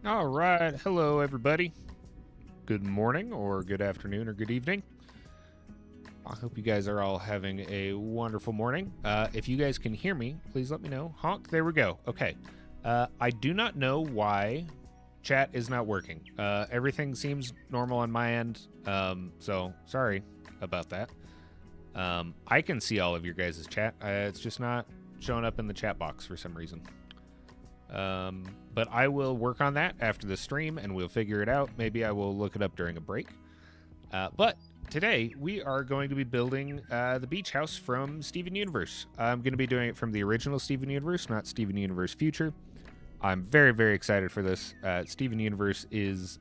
All right. Hello, everybody. Good morning, or good afternoon, or good evening. I hope you guys are all having a wonderful morning. If you guys can hear me, please let me know. Honk. There we go. Okay. I do not know why chat is not working. Everything seems normal on my end. So sorry about that. I can see all of your guys' chat. It's just not showing up in the chat box for some reason. But I will work on that after the stream and we'll figure it out. Maybe I will look it up during a break. But today we are going to be building the beach house from Steven Universe. I'm going to be doing it from the original Steven Universe, not Steven Universe Future. I'm very, very excited for this. Steven Universe is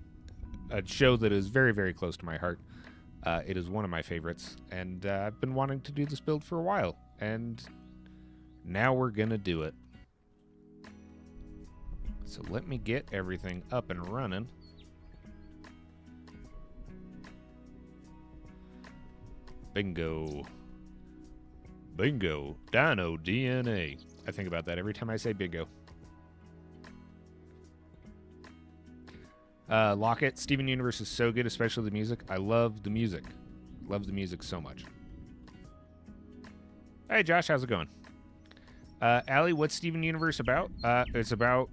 a show that is very, very close to my heart. It is one of my favorites, and I've been wanting to do this build for a while, and now we're going to do it. So let me get everything up and running. Bingo. Bingo. Dino DNA. I think about that every time I say bingo. Locket. Steven Universe is so good, especially the music. I love the music. Love the music so much. Hey, Josh. How's it going? Allie, what's Steven Universe about? It's about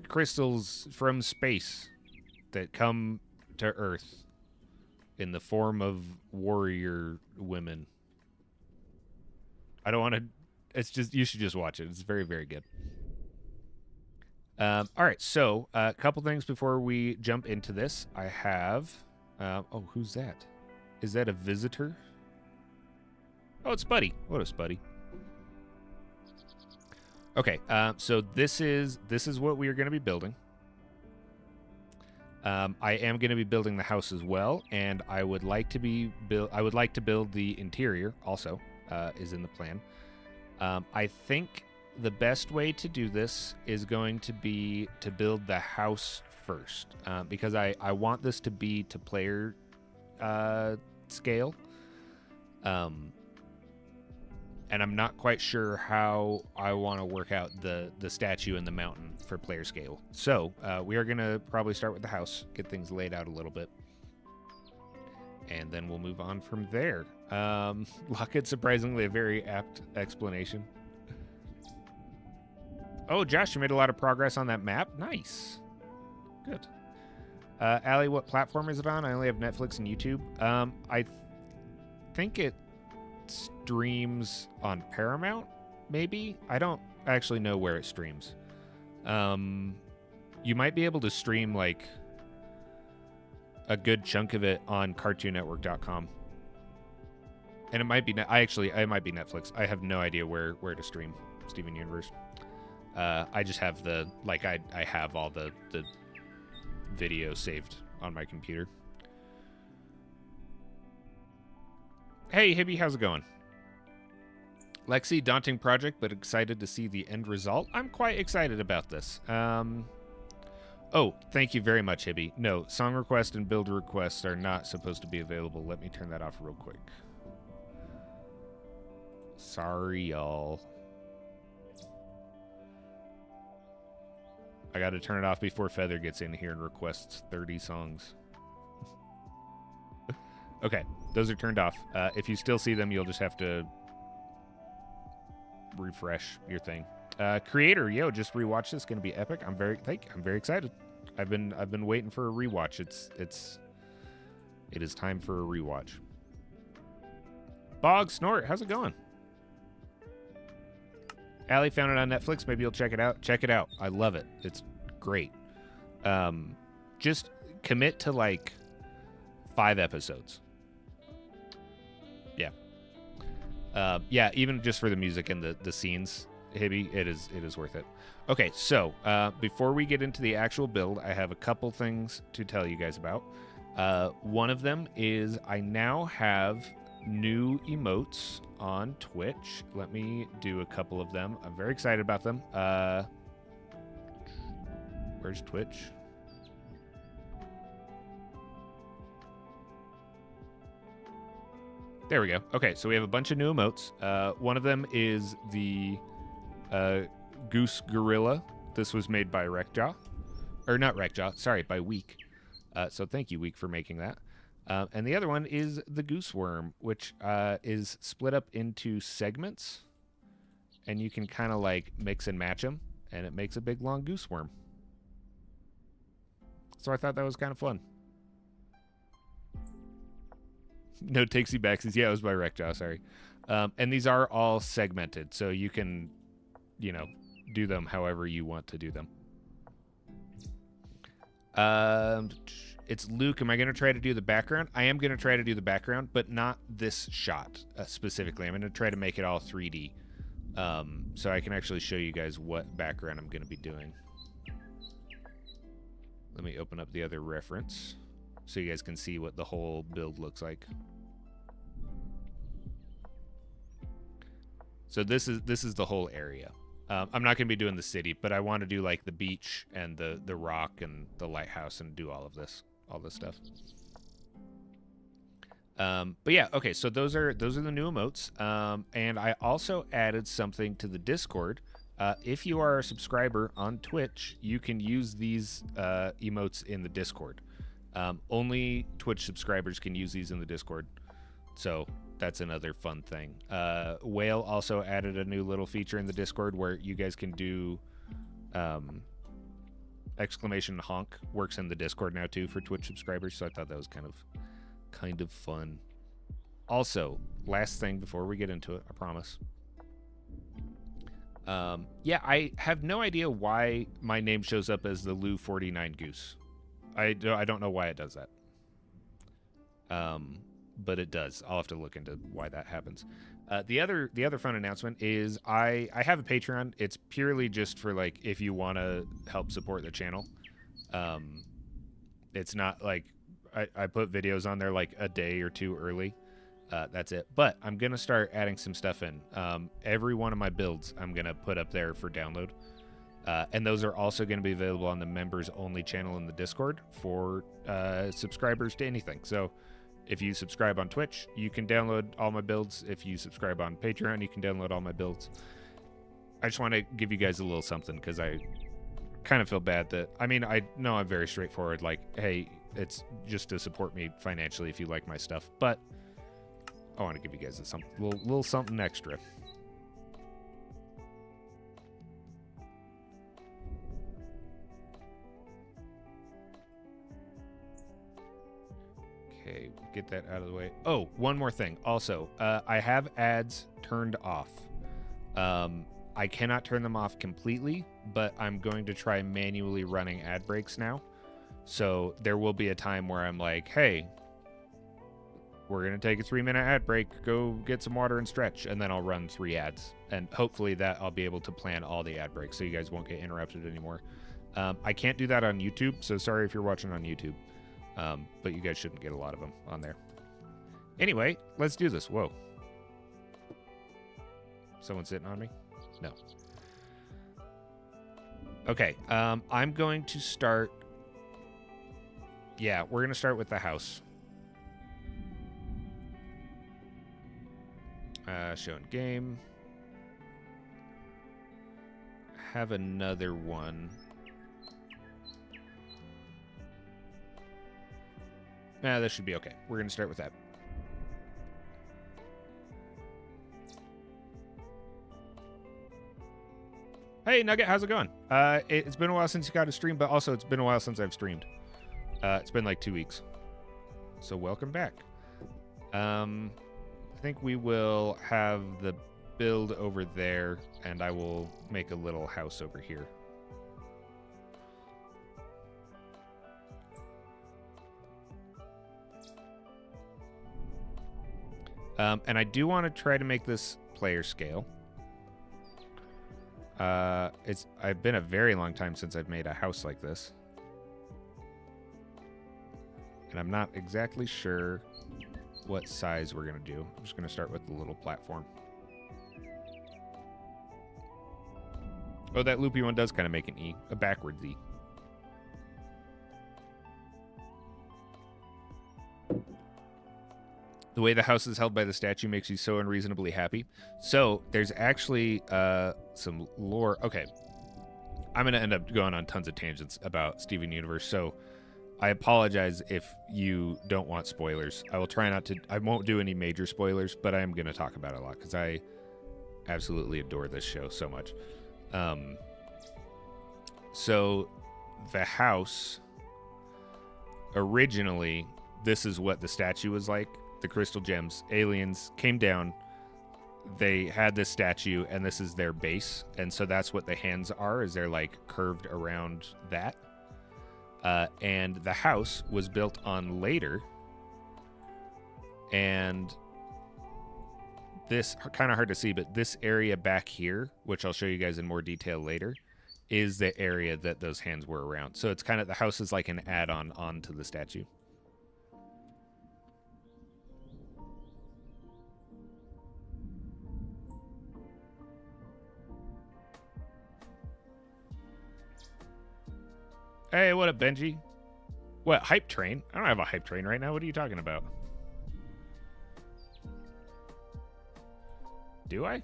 crystals from space that come to Earth in the form of warrior women. I don't want to... It's just... You should just watch it. It's very, very good. All right, so a couple things before we jump into this. I have... oh, who's that? Is that a visitor? Oh, it's Buddy. What is Buddy? Okay, so this is what we are going to be building. I am going to be building the house as well, and I would like to build the interior also. Is in the plan. I think the best way to do this is going to be to build the house first, because I want this to be to player scale. And I'm not quite sure how I want to work out the statue and the mountain for player scale. So we are going to probably start with the house, get things laid out a little bit. And then we'll move on from there. Locket, surprisingly, a very apt explanation. Oh, Josh, you made a lot of progress on that map. Nice. Good. Allie, what platform is it on? I only have Netflix and YouTube. I think it streams on Paramount, maybe? I don't actually know where it streams. You might be able to stream like a good chunk of it on cartoonnetwork.com. And it might be it might be Netflix. I have no idea where to stream Steven Universe. I just have I have all the video saved on my computer. Hey, Hibby, how's it going? Lexi, daunting project, but excited to see the end result. I'm quite excited about this. Oh, thank you very much, Hibby. No, song requests and build requests are not supposed to be available. Let me turn that off real quick. Sorry, y'all. I got to turn it off before Feather gets in here and requests 30 songs. Okay, those are turned off. If you still see them, you'll just have to refresh your thing. Creator, yo, just rewatch this. Gonna be epic. I'm very excited. I've been waiting for a rewatch. It is time for a rewatch. Bog Snort, how's it going? Allie found it on Netflix. Maybe you'll check it out. Check it out. I love it. It's great. Just commit to like 5 episodes. Yeah, even just for the music and the scenes, Hibby, it is worth it. Okay, so before we get into the actual build, I have a couple things to tell you guys about. One of them is I now have new emotes on Twitch. Let me do a couple of them. I'm very excited about them. Where's Twitch? There we go. Okay, so we have a bunch of new emotes. One of them is the Goose Gorilla This was made by Wreckjaw. Or not Wreckjaw, sorry, by Week. So thank you, Week, for making that. And the other one is the Goose Worm, which is split up into segments. And you can kind of like mix and match them. And it makes a big, long goose worm. So I thought that was kind of fun. No takesy backsies. Yeah, it was by Wreckjaw, sorry. And these are all segmented, so you can, you know, do them however you want to do them. It's Luke. Am I going to try to do the background? I am going to try to do the background, but not this shot specifically. I'm going to try to make it all 3D. So I can actually show you guys what background I'm going to be doing. Let me open up the other reference so you guys can see what the whole build looks like. So this is the whole area. I'm not going to be doing the city, but I want to do like the beach and the rock and the lighthouse and do all of this stuff. But yeah, okay, so those are the new emotes. And I also added something to the Discord. If you are a subscriber on Twitch, you can use these emotes in the Discord. Only Twitch subscribers can use these in the Discord. So that's another fun thing. Whale also added a new little feature in the Discord where you guys can do exclamation honk works in the Discord now too for Twitch subscribers. So I thought that was kind of fun. Also, last thing before we get into it, I promise. Yeah, I have no idea why my name shows up as the Lou 49 Goose. I don't know why it does that. But it does. I'll have to look into why that happens. The other fun announcement is I have a Patreon. It's purely just for like if you want to help support the channel. It's not like I put videos on there like a day or two early. That's it. But I'm going to start adding some stuff in. Every one of my builds I'm going to put up there for download. And those are also going to be available on the members only channel in the Discord for subscribers to anything. So if you subscribe on Twitch, you can download all my builds. If you subscribe on Patreon, you can download all my builds. I just want to give you guys a little something because I kind of feel bad that, I mean, I know I'm very straightforward. Like, hey, it's just to support me financially if you like my stuff. But I want to give you guys a little something extra. Okay, we'll get that out of the way. Oh, one more thing. Also, I have ads turned off. I cannot turn them off completely, but I'm going to try manually running ad breaks now. So there will be a time where I'm like, hey, we're going to take a 3-minute ad break. Go get some water and stretch. And then I'll run 3 ads. And hopefully that I'll be able to plan all the ad breaks so you guys won't get interrupted anymore. I can't do that on YouTube, so sorry if you're watching on YouTube. But you guys shouldn't get a lot of them on there. Anyway, let's do this. Whoa. Someone sitting on me? No. Okay, I'm going to start... Yeah, we're going to start with the house. Showing game. Have another one. This should be okay. We're going to start with that. Hey, Nugget, how's it going? It's been a while since you got a stream, but also it's been a while since I've streamed. It's been like 2 weeks. So welcome back. I think we will have the build over there, and I will make a little house over here. And I do want to try to make this player scale. It's been a very long time since I've made a house like this. And I'm not exactly sure what size we're going to do. I'm just going to start with the little platform. Oh, that loopy one does kind of make an E, a backwards E. The way the house is held by the statue makes you so unreasonably happy. So there's actually some lore. Okay. I'm going to end up going on tons of tangents about Steven Universe, so I apologize if you don't want spoilers. I will try not to. I won't do any major spoilers, but I am going to talk about it a lot because I absolutely adore this show so much. So the house, originally, this is what the statue was like. The crystal gems, aliens came down. They had this statue, and this is their base. And so that's what the hands are, is they're like curved around that. And the house was built on later. And this, kind of hard to see, but this area back here, which I'll show you guys in more detail later, is the area that those hands were around. So it's kind of, the house is like an add-on onto the statue. Hey, what up, Benji? What, hype train? I don't have a hype train right now. What are you talking about? Do I?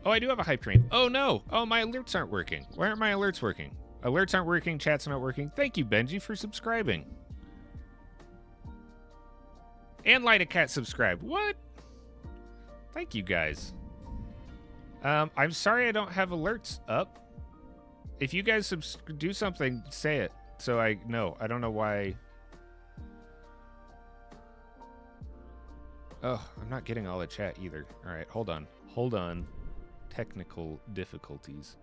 Oh, I do have a hype train. Oh, no. Oh, my alerts aren't working. Why aren't my alerts working? Alerts aren't working. Chat's not working. Thank you, Benji, for subscribing. And Light a Cat subscribed. What? Thank you, guys. I'm sorry I don't have alerts up. If you guys do something, say it. So I know. I don't know why. Oh, I'm not getting all the chat either. All right, hold on. Hold on. Technical difficulties.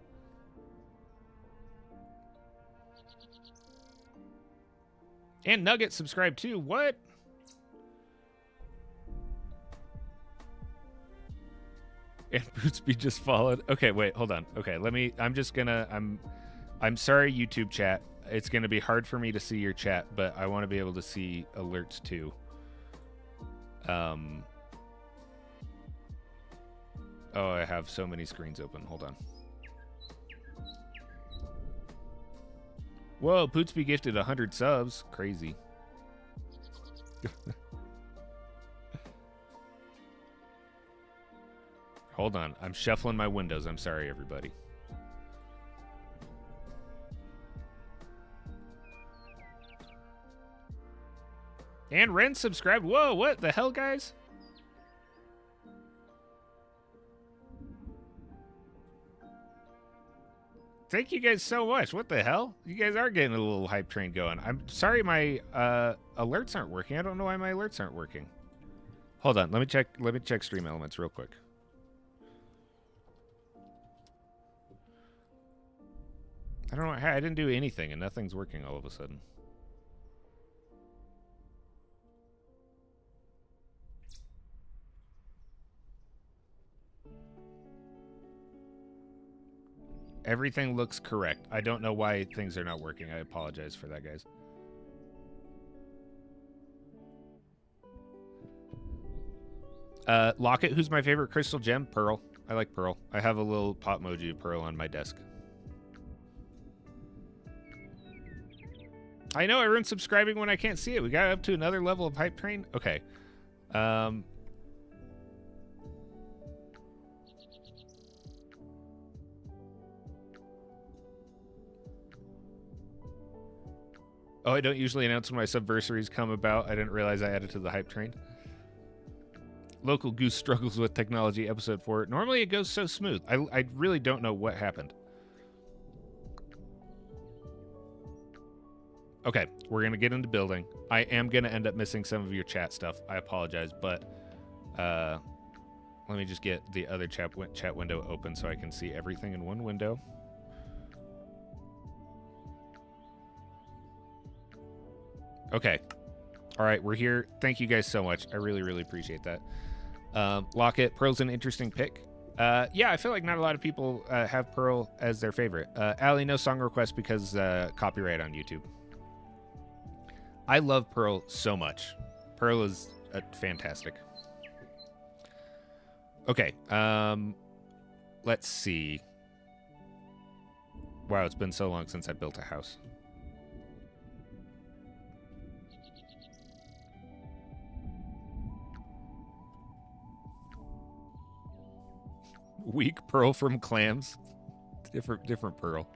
And Nugget subscribed too. What? And Bootsby just followed. Okay, wait, hold on. Okay, let me. I'm sorry, YouTube chat. It's gonna be hard for me to see your chat, but I want to be able to see alerts too. Oh, I have so many screens open. Hold on. Whoa, Pootsby gifted 100 subs. Crazy. Hold on. I'm shuffling my windows. I'm sorry, everybody. And Ren subscribed. Whoa, what the hell, guys? Thank you guys so much. What the hell? You guys are getting a little hype train going. I'm sorry my alerts aren't working. I don't know why my alerts aren't working. Hold on. Let me check Stream Elements real quick. I don't know. I didn't do anything and nothing's working all of a sudden. Everything looks correct. I don't know why things are not working. I apologize for that, guys. Locket, who's my favorite crystal gem? Pearl. I like Pearl. I have a little pot emoji of Pearl on my desk. I know everyone's subscribing when I can't see it. We got up to another level of hype train. Okay. Oh, I don't usually announce when my subversaries come about. I didn't realize I added to the hype train. Local Goose struggles with technology, episode 4. Normally it goes so smooth. I really don't know what happened. Okay, we're going to get into building. I am going to end up missing some of your chat stuff. I apologize, but let me just get the other chat window open so I can see everything in one window. Okay. All right, we're here. Thank you guys so much. I really, really appreciate that. Locket, Pearl's an interesting pick. Yeah, I feel like not a lot of people have Pearl as their favorite. Allie, no song request because copyright on YouTube. I love Pearl so much. Pearl is fantastic. Okay, let's see. Wow, it's been so long since I built a house. Weak pearl from clams. Different pearl.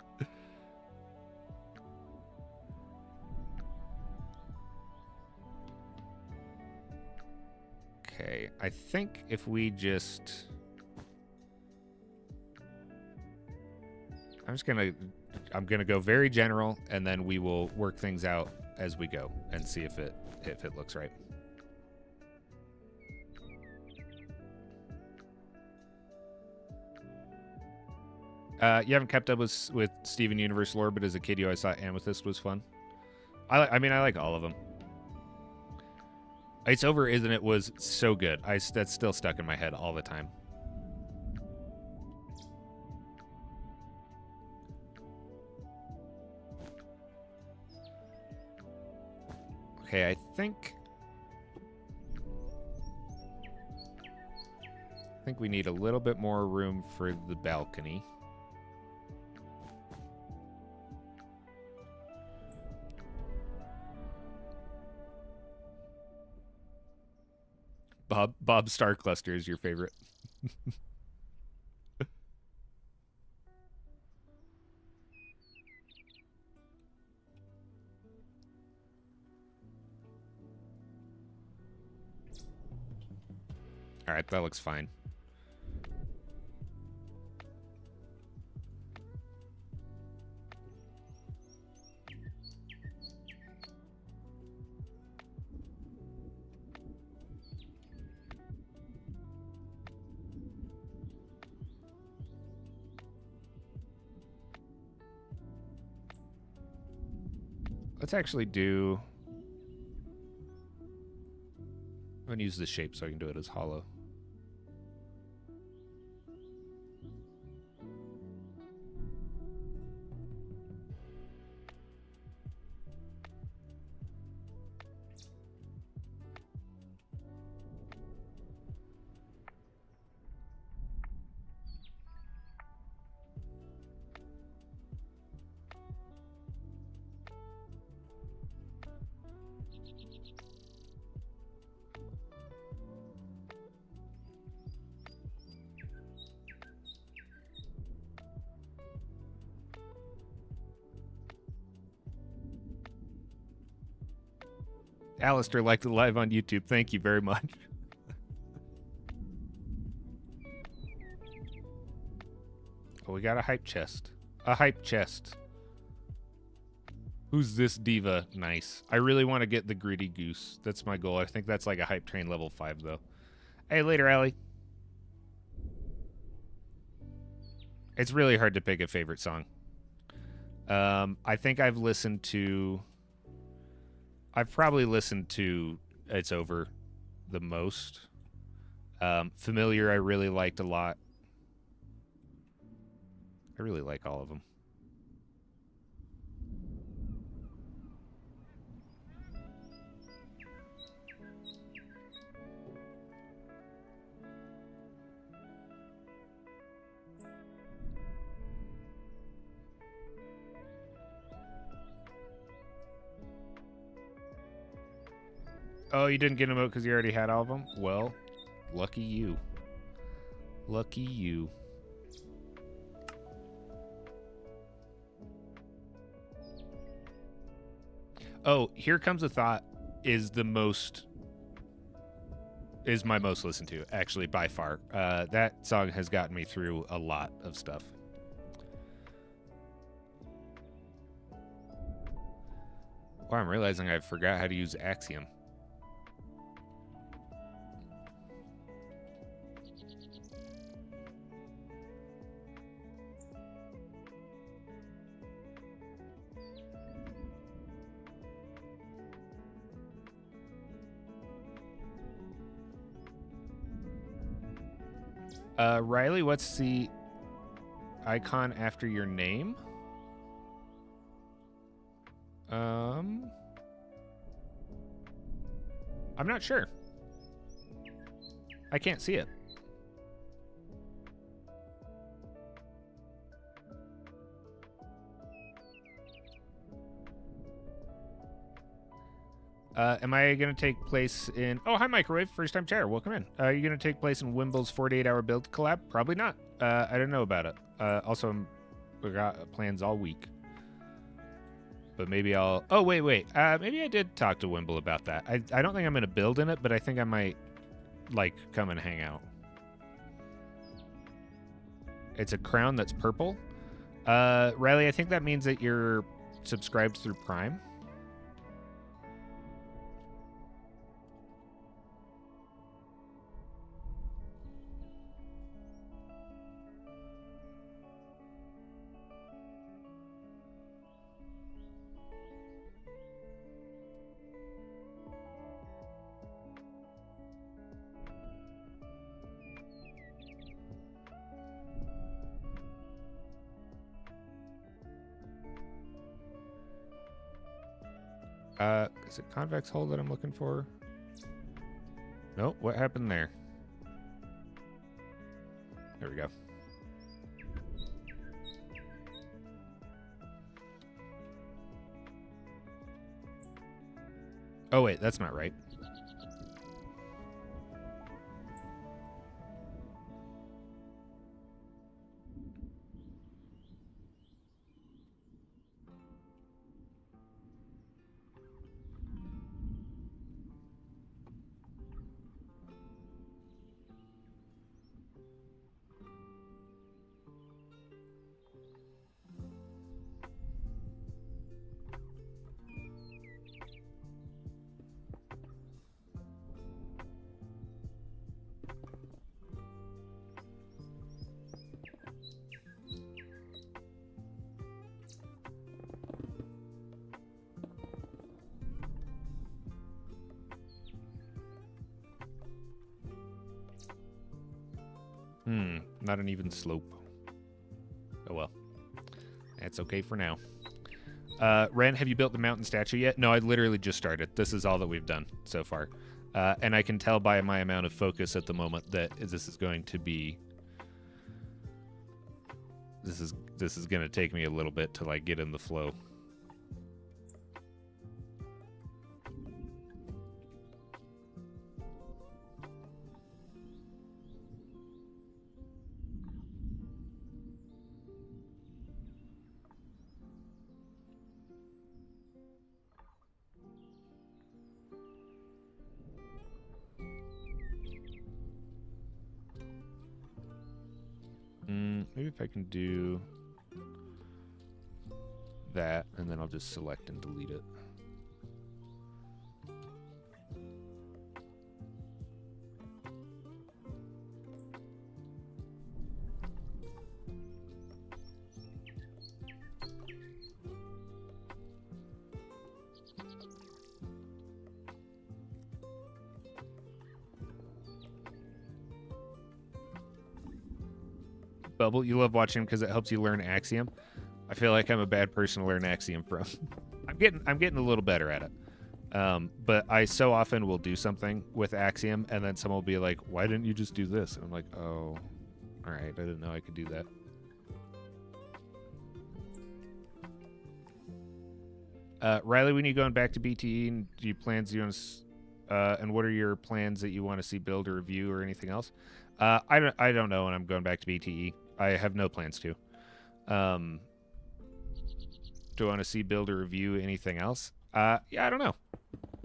Okay, I think if we just... I'm gonna go very general, and then we will work things out as we go and see if it looks right. You haven't kept up with Steven Universe lore, but as a kid, you always thought Amethyst was fun. I mean, I like all of them. It's Over, Isn't It was so good. That's still stuck in my head all the time. Okay, I think we need a little bit more room for the balcony. Bob Star Cluster is your favorite. All right, that looks fine. Let's actually do... I'm going to use this shape so I can do it as hollow. Alistair liked it live on YouTube. Thank you very much. Oh, we got a hype chest. A hype chest. Who's this diva? Nice. I really want to get the Gritty Goose. That's my goal. I think that's like a hype train level 5, though. Hey, later, Allie. It's really hard to pick a favorite song. I think I've probably listened to It's Over the most. Familiar I really liked a lot. I really like all of them. Oh, you didn't get them out because you already had all of them? Well, lucky you. Lucky you. Oh, Here Comes a Thought is my most listened to, actually, by far. That song has gotten me through a lot of stuff. Wow, I'm realizing I forgot how to use Axiom. Riley, what's the icon after your name? I'm not sure. I can't see it. Am I going to take place in... Oh, hi, Microwave. First-time chair. Welcome in. Are you going to take place in Wimble's 48-hour build collab? Probably not. I don't know about it. Also, we got plans all week. But maybe I'll... Oh, wait. Maybe I did talk to Wimble about that. I don't think I'm going to build in it, but I think I might, like, come and hang out. It's a crown that's purple. Riley, I think that means that you're subscribed through Prime. Is it convex hull that I'm looking for? Nope, what happened there? There we go. Oh wait, that's not right. Not an even slope. Oh well. That's okay for now. Ren, have you built the mountain statue yet? No, I literally just started. This is all that we've done so far. And I can tell by my amount of focus at the moment that this is going to be... This is going to take me a little bit to, like, get in the flow. Maybe if I can do that, and then I'll just select and delete it. Bubble, you love watching him because it helps you learn Axiom. I feel like I'm a bad person to learn Axiom from. I'm getting a little better at it. But I so often will do something with Axiom, and then someone will be like, "Why didn't you just do this?" And I'm like, "Oh, all right, I didn't know I could do that." Riley, when you going back to BTE, and do you plans you want to? And what are your plans that you want to see build or review or anything else? I don't know when I'm going back to BTE. I have no plans to. Do I want to see build or review anything else? Yeah, I don't know.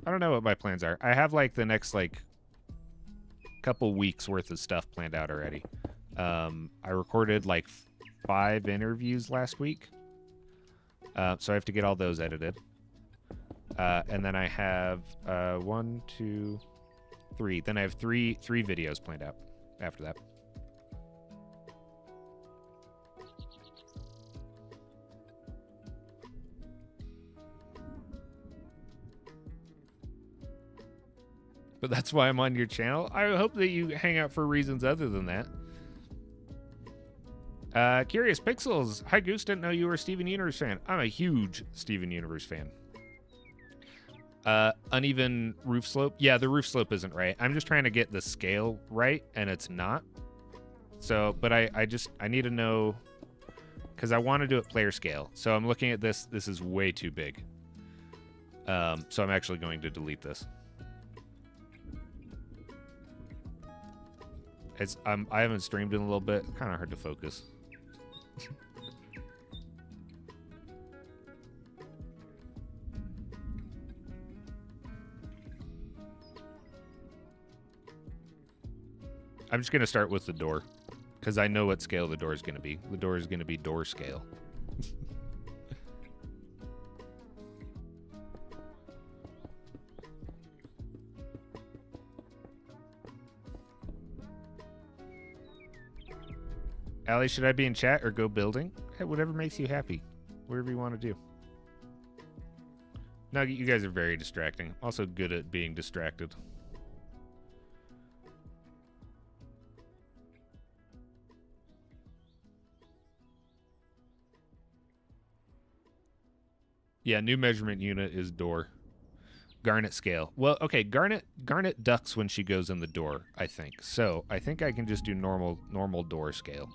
I don't know what my plans are. I have like the next like couple weeks worth of stuff planned out already. I recorded like 5 interviews last week. So I have to get all those edited. And then I have 1, 2, 3. Then I have three videos planned out after that. But that's why I'm on your channel. I hope that you hang out for reasons other than that. Curious Pixels. Hi, Goose. Didn't know you were a Steven Universe fan. I'm a huge Steven Universe fan. Uneven roof slope. Yeah, the roof slope isn't right. I'm just trying to get the scale right, and it's not. So, but I need to know, because I want to do it player scale. So I'm looking at this. This is way too big. So I'm actually going to delete this. I haven't streamed in a little bit. Kind of hard to focus. I'm just gonna start with the door, because I know what scale the door is gonna be. The door is gonna be door scale. Allie, should I be in chat or go building? Hey, whatever makes you happy. Whatever you want to do. Nugget, you guys are very distracting. Also good at being distracted. Yeah, new measurement unit is door. Garnet scale. Well, okay, Garnet ducks when she goes in the door, I think. So I think I can just do normal door scale.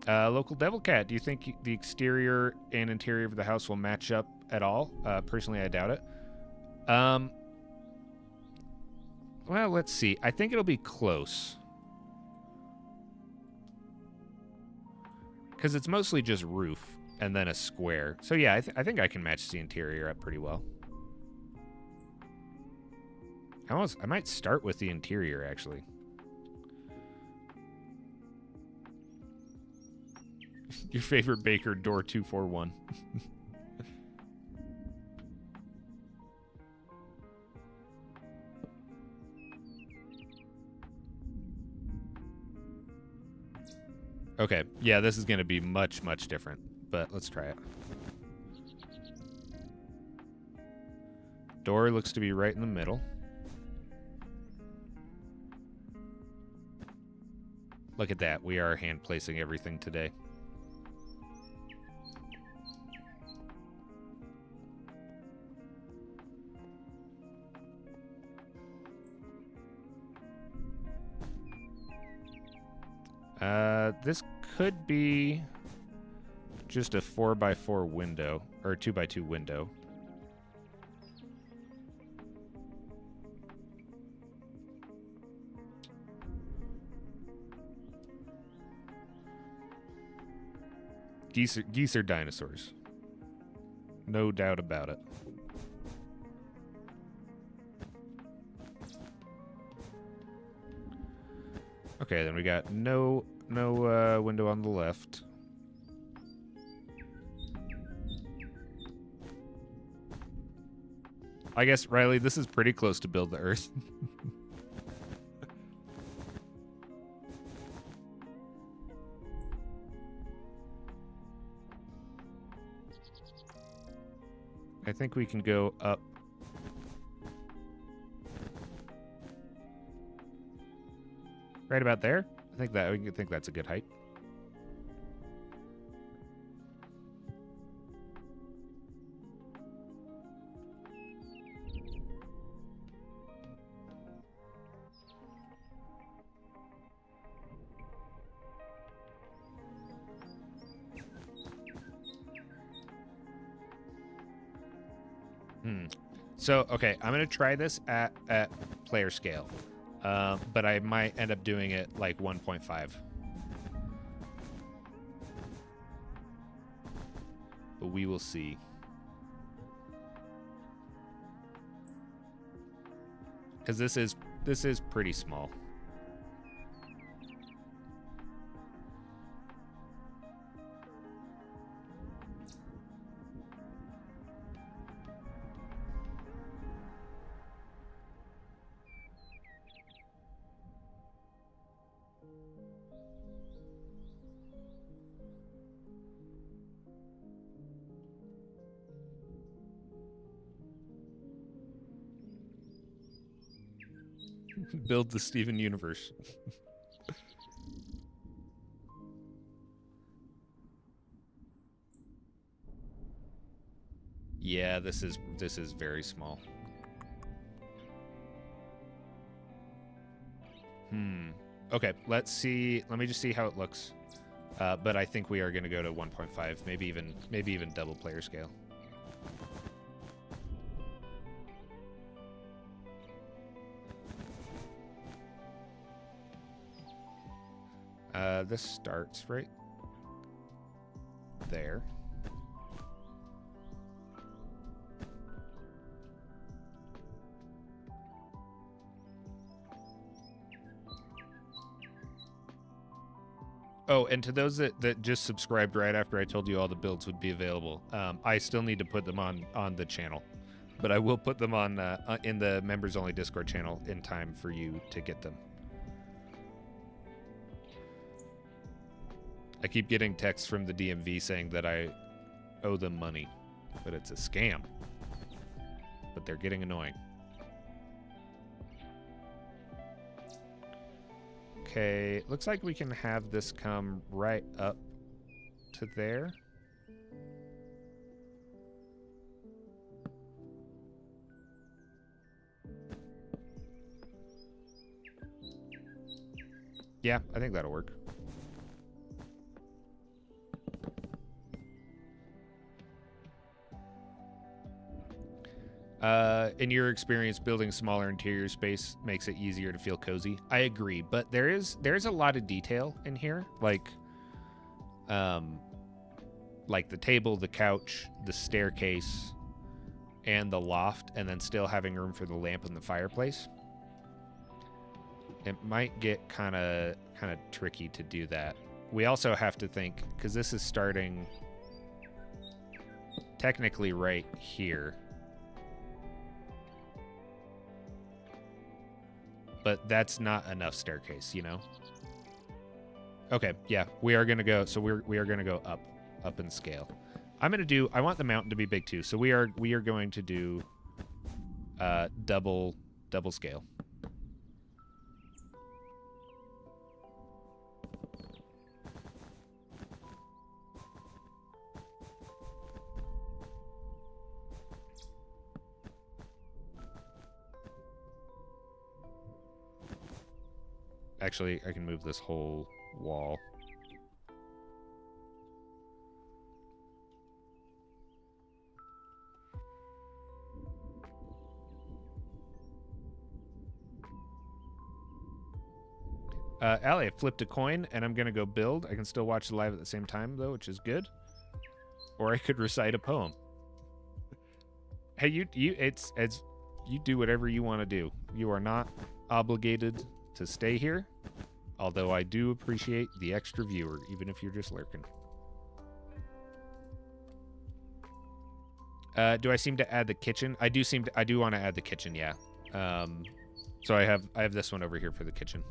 Local Devil Cat, do you think the exterior and interior of the house will match up at all? Personally, I doubt it. Well, let's see. I think it'll be close. Because it's mostly just roof and then a square. So yeah, I think I can match the interior up pretty well. I might start with the interior, actually. Your favorite baker, door 241. Okay, yeah, this is going to be much, much different, but let's try it. Door looks to be right in the middle. Look at that. We are hand placing everything today. This could be just a 4x4 window, or a 2x2 window. Geese are dinosaurs. No doubt about it. Okay, then we got no window on the left. I guess, Riley, this is pretty close to build the Earth. I think we can go up. Right about there. I think that's a good height. So, okay, I'm going to try this at player scale. But I might end up doing it like 1.5. But we will see. Because this is pretty small. Build the Steven universe. Yeah, this is very small. Okay, let's see. Let me just see how it looks. But I think we are going to go to 1.5, maybe even double player scale. This starts right there. Oh, and to those that just subscribed right after I told you all the builds would be available, I still need to put them on the channel, but I will put them on in the members only Discord channel in time for you to get them. I keep getting texts from the DMV saying that I owe them money, but it's a scam. But they're getting annoying. Okay, looks like we can have this come right up to there. Yeah, I think that'll work. In your experience, building smaller interior space makes it easier to feel cozy. I agree, but there's a lot of detail in here, like the table, the couch, the staircase, and the loft, and then still having room for the lamp and the fireplace. It might get kind of tricky to do that. We also have to think, because this is starting technically right here. But that's not enough staircase, you know? Okay, yeah, we are going to go, so we are going to go up in scale. I want the mountain to be big too, so we are going to do double scale. Actually, I can move this whole wall. Allie, I flipped a coin, and I'm going to go build. I can still watch the live at the same time, though, which is good. Or I could recite a poem. Hey, you do whatever you want to do. You are not obligated to stay here, although I do appreciate the extra viewer, even if you're just lurking. Do I seem to add the kitchen? I do want to add the kitchen, yeah. So I have this one over here for the kitchen.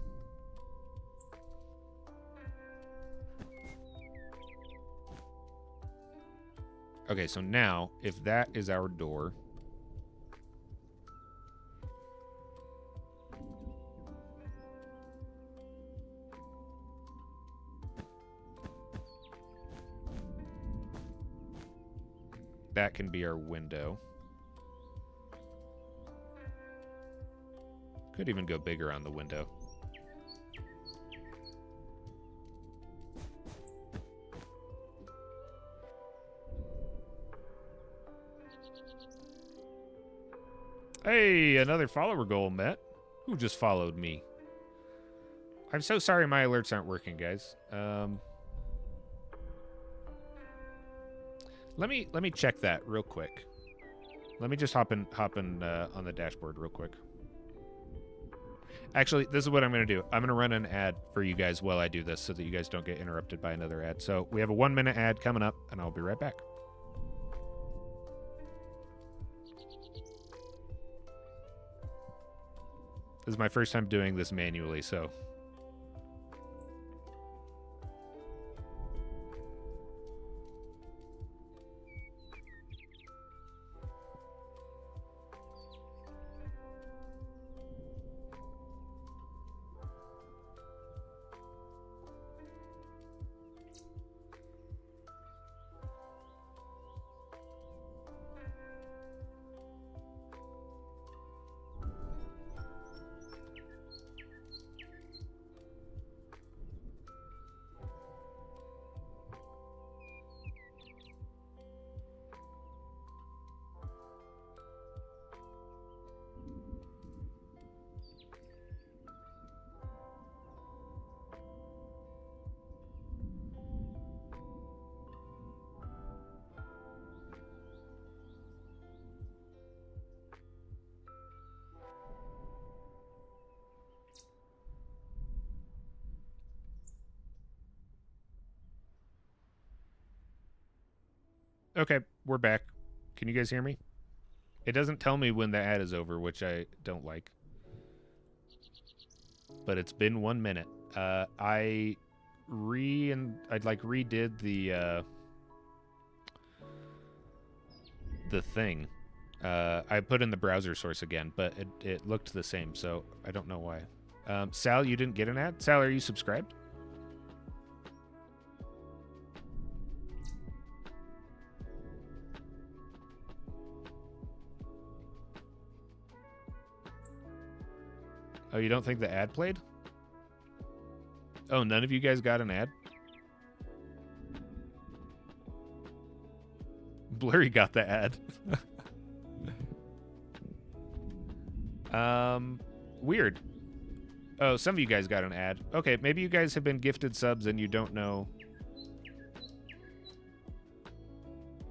Okay, so now, if that is our door... that can be our window. Could even go bigger on the window. Hey, another follower goal met. Who just followed me? I'm so sorry my alerts aren't working, guys. Let me check that real quick. Let me just hop in on the dashboard real quick. Actually, this is what I'm going to do. I'm going to run an ad for you guys while I do this so that you guys don't get interrupted by another ad. So we have a 1-minute ad coming up, and I'll be right back. This is my first time doing this manually, so... Okay, we're back. Can you guys hear me? It doesn't tell me when the ad is over, which I don't like. But it's been 1 minute. I redid the thing. I put in the browser source again, but it looked the same, so I don't know why. Sal, you didn't get an ad? Sal, are you subscribed? Oh, you don't think the ad played? Oh, none of you guys got an ad? Blurry got the ad. Weird. Oh, some of you guys got an ad. Okay, maybe you guys have been gifted subs and you don't know.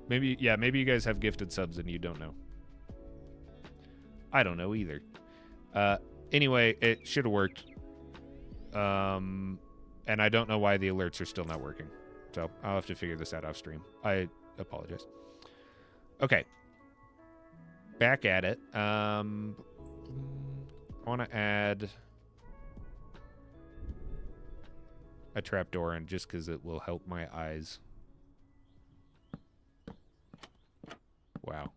Maybe you guys have gifted subs and you don't know. I don't know either. Anyway, it should have worked. And I don't know why the alerts are still not working. So I'll have to figure this out off stream. I apologize. Okay. Back at it. I want to add a trapdoor in just because it will help my eyes. Wow.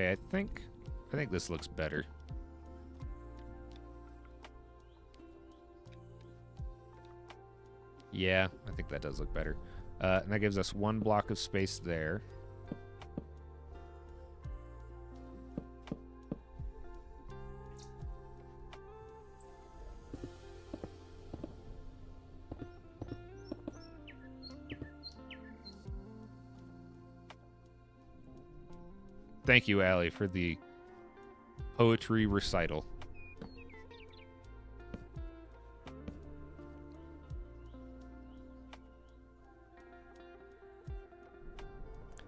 Okay, I think this looks better. Yeah, I think that does look better. And that gives us 1 block of space there. Thank you, Allie, for the poetry recital.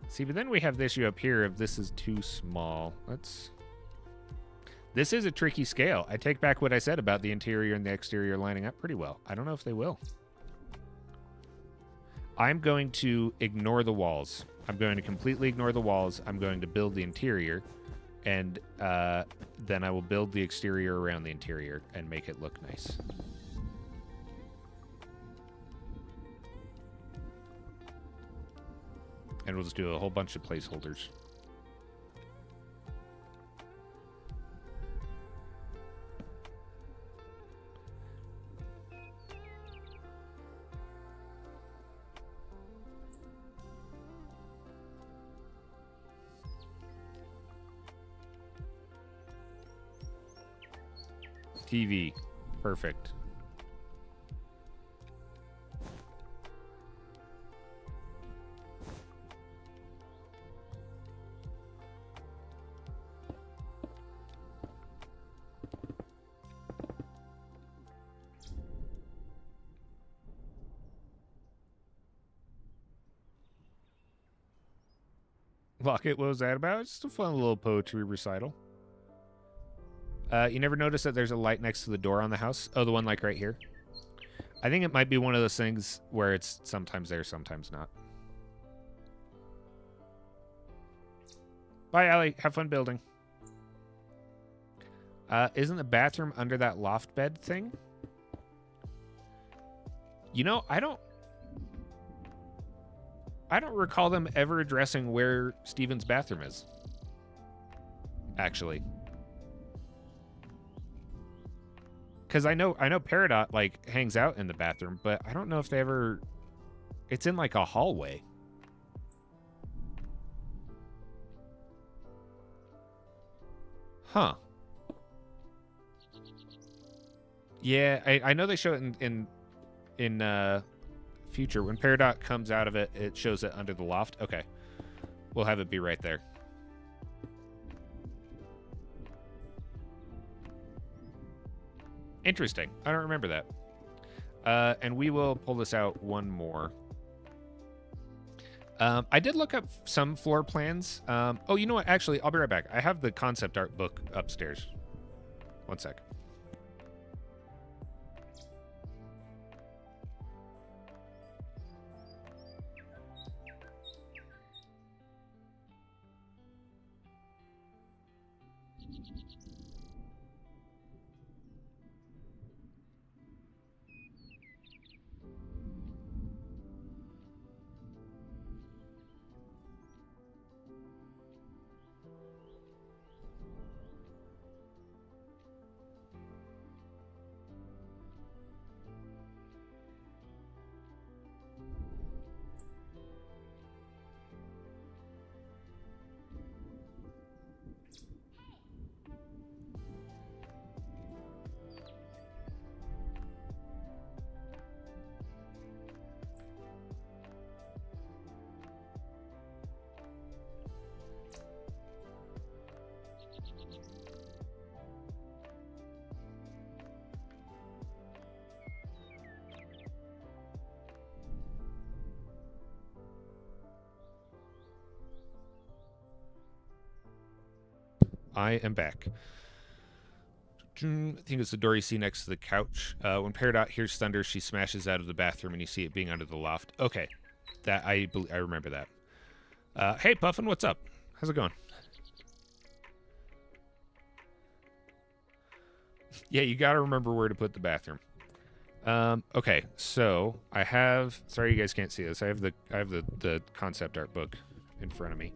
See, but then we have the issue up here of this is too small. This is a tricky scale. I take back what I said about the interior and the exterior lining up pretty well. I don't know if they will. I'm going to ignore the walls. I'm going to completely ignore the walls. I'm going to build the interior, and then I will build the exterior around the interior and make it look nice. And we'll just do a whole bunch of placeholders. TV. Perfect. Locket, what was that about? It's just a fun little poetry recital. You never notice that there's a light next to the door on the house? Oh, the one like right here? I think it might be one of those things where it's sometimes there, sometimes not. Bye, Allie. Have fun building. Isn't the bathroom under that loft bed thing? You know, I don't recall them ever addressing where Steven's bathroom is. Actually. Because I know Peridot, like, hangs out in the bathroom, but I don't know if they ever... It's in, like, a hallway. Huh. Yeah, I know they show it in future. When Peridot comes out of it, it shows it under the loft. Okay. We'll have it be right there. Interesting. I don't remember that. And we will pull this out one more. I did look up some floor plans. Oh, you know what? Actually, I'll be right back. I have the concept art book upstairs. One sec. I am back. I think it's the door you see next to the couch. When Peridot hears thunder, she smashes out of the bathroom, and you see it being under the loft. Okay, that I remember that. Hey, Puffin, what's up? How's it going? Yeah, you got to remember where to put the bathroom. Okay, so I have. Sorry, you guys can't see this. I have the concept art book in front of me.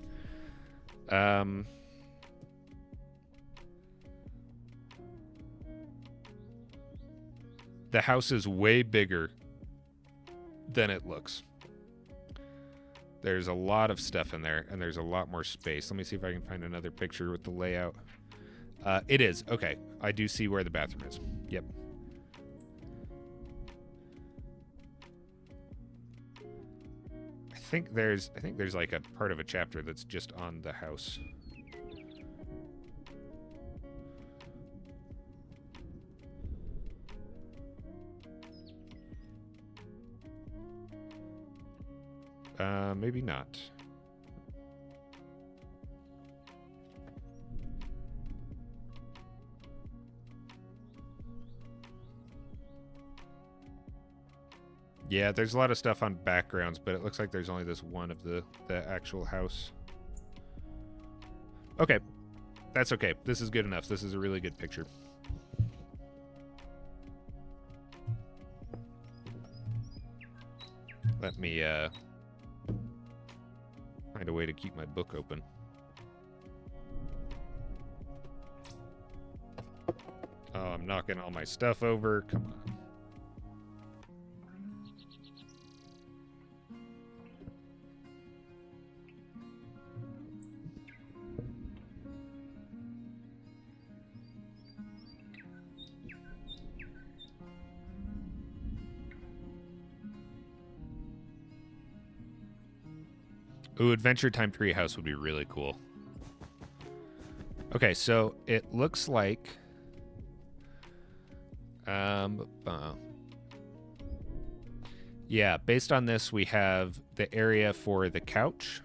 The house is way bigger than it looks. There's a lot of stuff in there, and there's a lot more space. Let me see if I can find another picture with the layout. It is. Okay, I do see where the bathroom is. Yep. I think there's like a part of a chapter that's just on the house. Maybe not. Yeah, there's a lot of stuff on backgrounds, but it looks like there's only this one of the actual house. Okay. That's okay. This is good enough. This is a really good picture. Let me find a way to keep my book open. Oh, I'm knocking all my stuff over. Come on. Ooh, Adventure Time Treehouse would be really cool. Okay, so it looks like... yeah, based on this, we have the area for the couch.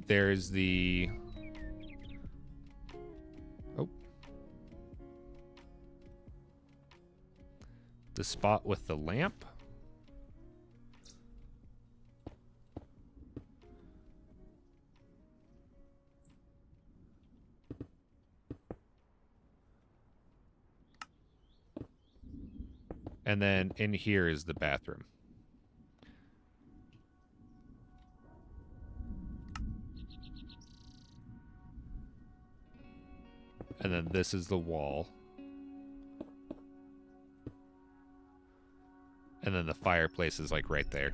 There's the... oh. The spot with the lamp. And then in here is the bathroom. And then this is the wall. And then the fireplace is like right there.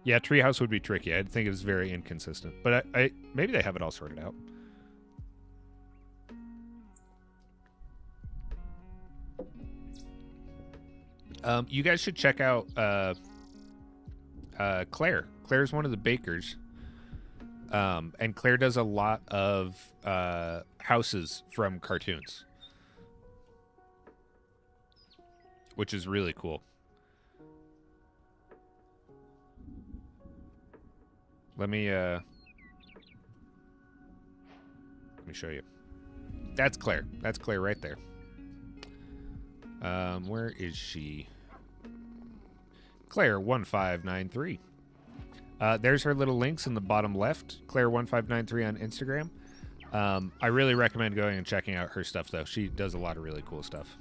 Yeah, Treehouse would be tricky. I think it's very inconsistent. But I maybe they have it all sorted out. You guys should check out Claire. Claire's one of the bakers. And Claire does a lot of houses from cartoons, which is really cool. Let me show you. That's Claire. That's Claire right there. Where is she? Claire 1593. There's her little links in the bottom left. Claire 1593 on Instagram. I really recommend going and checking out her stuff though. She does a lot of really cool stuff.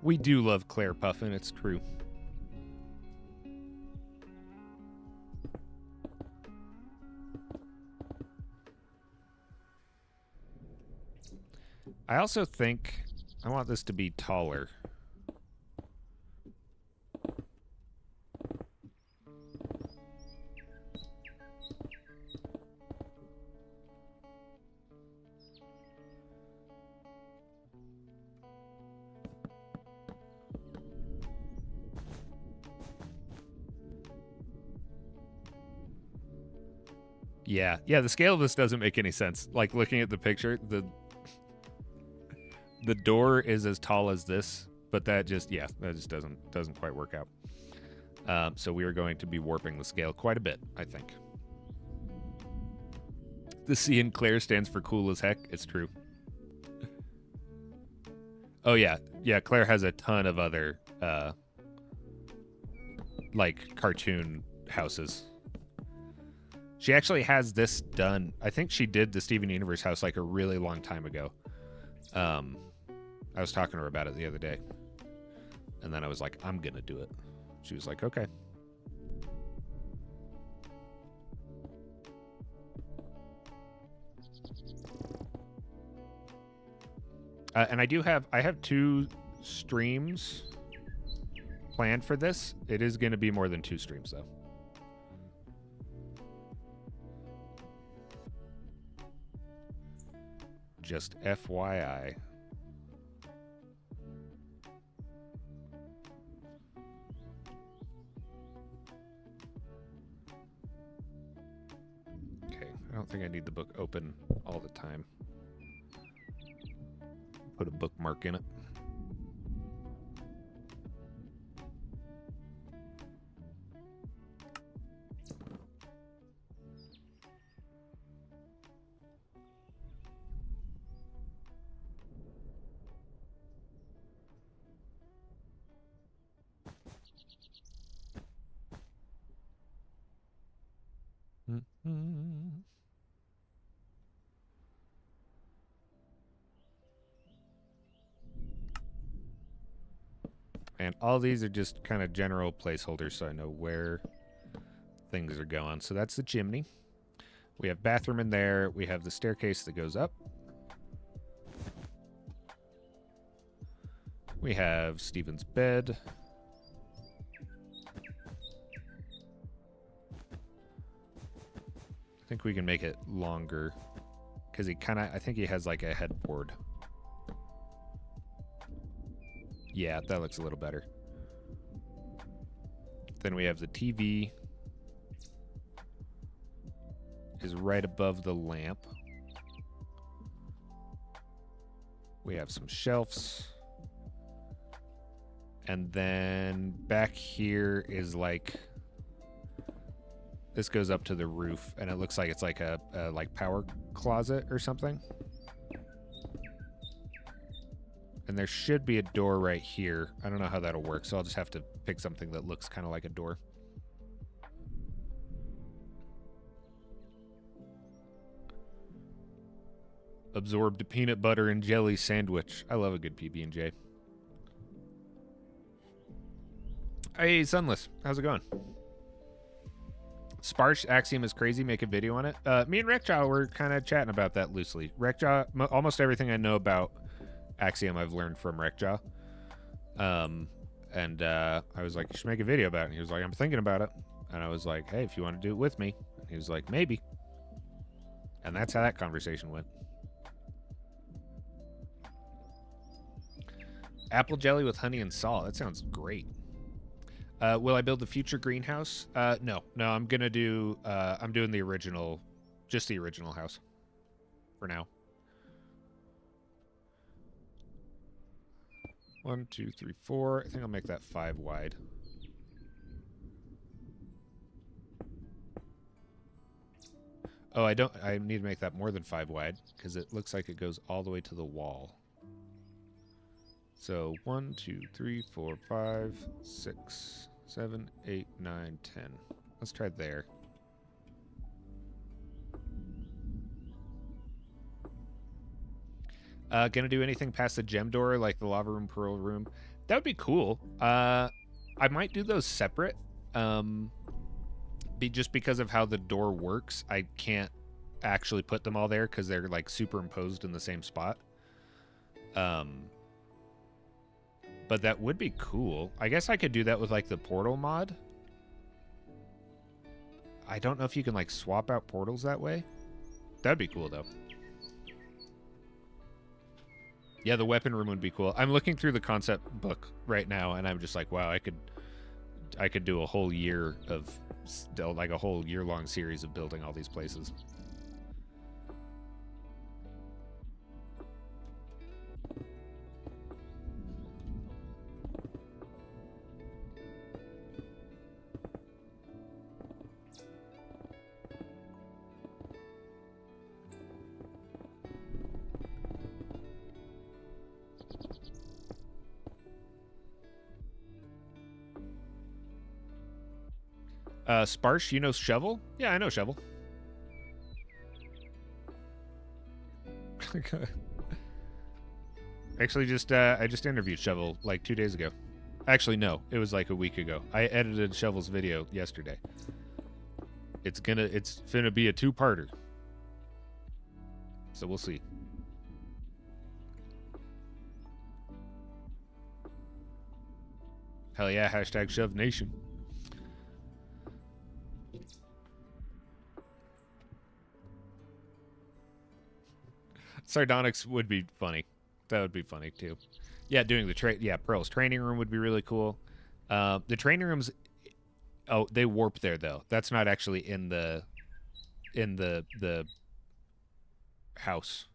We do love Claire Puffin, it's true. I also think I want this to be taller. Yeah, the scale of this doesn't make any sense. Like looking at the picture, the door is as tall as this, but that just doesn't quite work out. So we are going to be warping the scale quite a bit, I think. The C in Claire stands for cool as heck. It's true. Oh yeah, Claire has a ton of other like cartoon houses. She actually has this done. I think she did the Steven Universe house like a really long time ago. I was talking to her about it the other day. And then I was like, I'm going to do it. She was like, okay. And I have 2 streams planned for this. It is going to be more than 2 streams though. Just FYI. Okay, I don't think I need the book open all the time. Put a bookmark in it. And all these are just kind of general placeholders so I know where things are going. So that's the chimney. We have bathroom in there. We have the staircase that goes up. We have Steven's bed. I think we can make it longer because I think he has like a headboard. Yeah, that looks a little better. Then we have the TV is right above the lamp. We have some shelves. And then back here is like, this goes up to the roof and it looks like it's like a like power closet or something. And there should be a door right here. I don't know how that'll work, so I'll just have to pick something that looks kind of like a door. Absorbed peanut butter and jelly sandwich. I love a good PB&J. Hey, Sunless. How's it going? Sparse Axiom is crazy. Make a video on it. Me and Wreckjaw were kind of chatting about that loosely. Wreckjaw, almost everything I know about axiom I've learned from Wreckjaw. And I was like, you should make a video about it. And he was like, I'm thinking about it. And I was like, hey, if you want to do it with me. And he was like, maybe. And that's how that conversation went. Apple jelly with honey and salt. That sounds great. Will I build the future greenhouse? No, I'm gonna do, I'm doing the original, just the original house for now. 1, 2, 3, 4. I think I'll make that 5 wide. Oh, I need to make that more than 5 wide because it looks like it goes all the way to the wall. So 1, 2, 3, 4, 5, 6, 7, 8, 9, 10. Let's try there. Gonna do anything past the gem door, like the lava room, pearl room? That would be cool. I might do those separate. Just because of how the door works, I can't actually put them all there because they're like superimposed in the same spot. But that would be cool. I guess I could do that with like the portal mod. I don't know if you can like swap out portals that way. That'd be cool though. Yeah, the weapon room would be cool. I'm looking through the concept book right now, and I'm just like, wow, I could do a whole year of, like a whole year-long series of building all these places. Sparsh, you know Shovel? Yeah, I know Shovel. Actually, I just interviewed Shovel like 2 days ago. Actually, no, it was like a week ago. I edited Shovel's video yesterday. It's finna be a 2-parter. So we'll see. Hell yeah, hashtag Shove Nation. Sardonyx would be funny. That would be funny too. Yeah, doing the Pearl's training room would be really cool. The training rooms, oh, they warp there though. That's not actually in the house.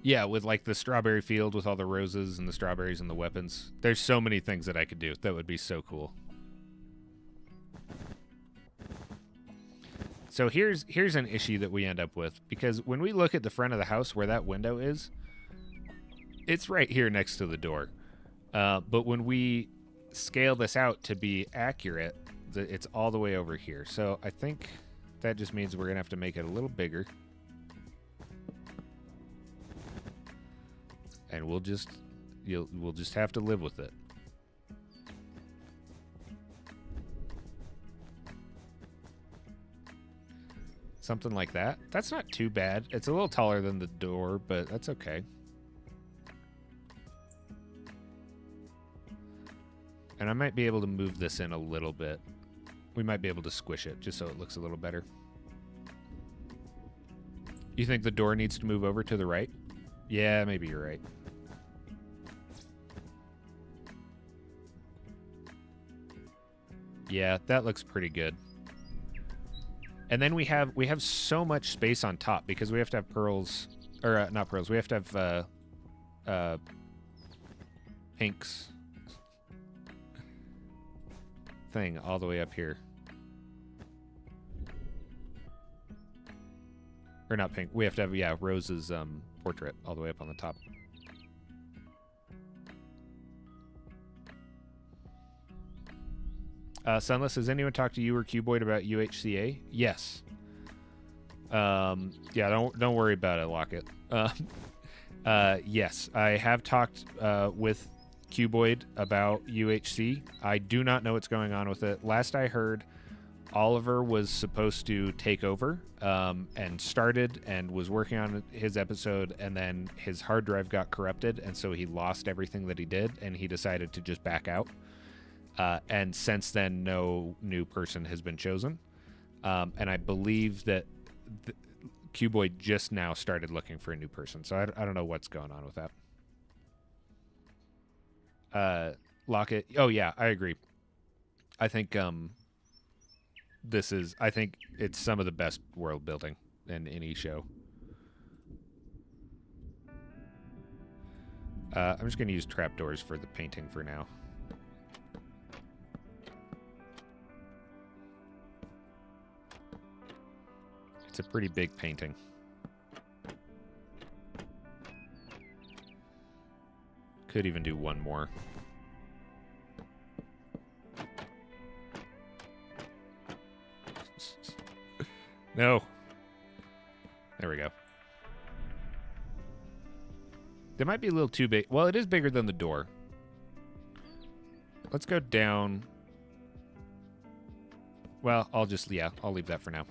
Yeah, with like the strawberry field with all the roses and the strawberries and the weapons. There's so many things that I could do. That would be so cool. So here's an issue that we end up with, because when we look at the front of the house where that window is, it's right here next to the door. But when we scale this out to be accurate, it's all the way over here. So I think that just means we're going to have to make it a little bigger. And we'll just have to live with it. Something like that. That's not too bad. It's a little taller than the door, but that's okay. And I might be able to move this in a little bit. We might be able to squish it just so it looks a little better. You think the door needs to move over to the right? Yeah, maybe you're right. Yeah, that looks pretty good. And then we have so much space on top because we have to have pearls, or not pearls. We have to have Pink's thing all the way up here. Or not Pink. We have to have Rose's portrait all the way up on the top. Sunless, has anyone talked to you or Cuboid about UHCA? Yes. Yeah, don't worry about it, Locket. Yes, I have talked with Cuboid about UHC. I do not know what's going on with it. Last I heard, Oliver was supposed to take over and started and was working on his episode, and then his hard drive got corrupted, and so he lost everything that he did, and he decided to just back out. And since then, no new person has been chosen. And I believe that Cuboid just now started looking for a new person, so I don't know what's going on with that. Lockett. Oh yeah, I agree. I think I think it's some of the best world building in any show. I'm just going to use trapdoors for the painting for now. It's a pretty big painting. Could even do one more. No. There we go. They might be a little too big. Well, it is bigger than the door. Let's go down. Well, I'll leave that for now.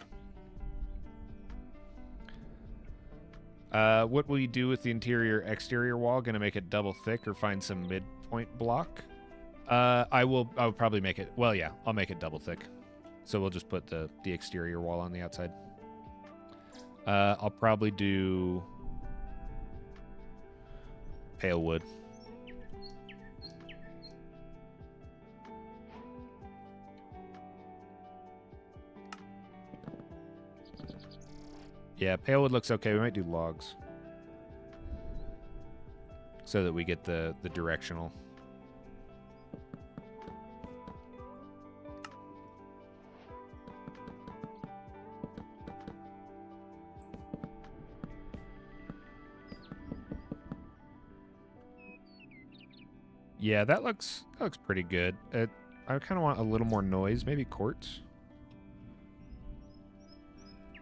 What will you do with the interior-exterior wall? Gonna make it double thick or find some midpoint block? I'll probably make it, well, yeah, I'll make it double thick. So we'll just put the exterior wall on the outside. I'll probably do pale wood. Yeah, pale wood looks okay. We might do logs. So that we get the directional. Yeah, that looks pretty good. I kind of want a little more noise, maybe quartz.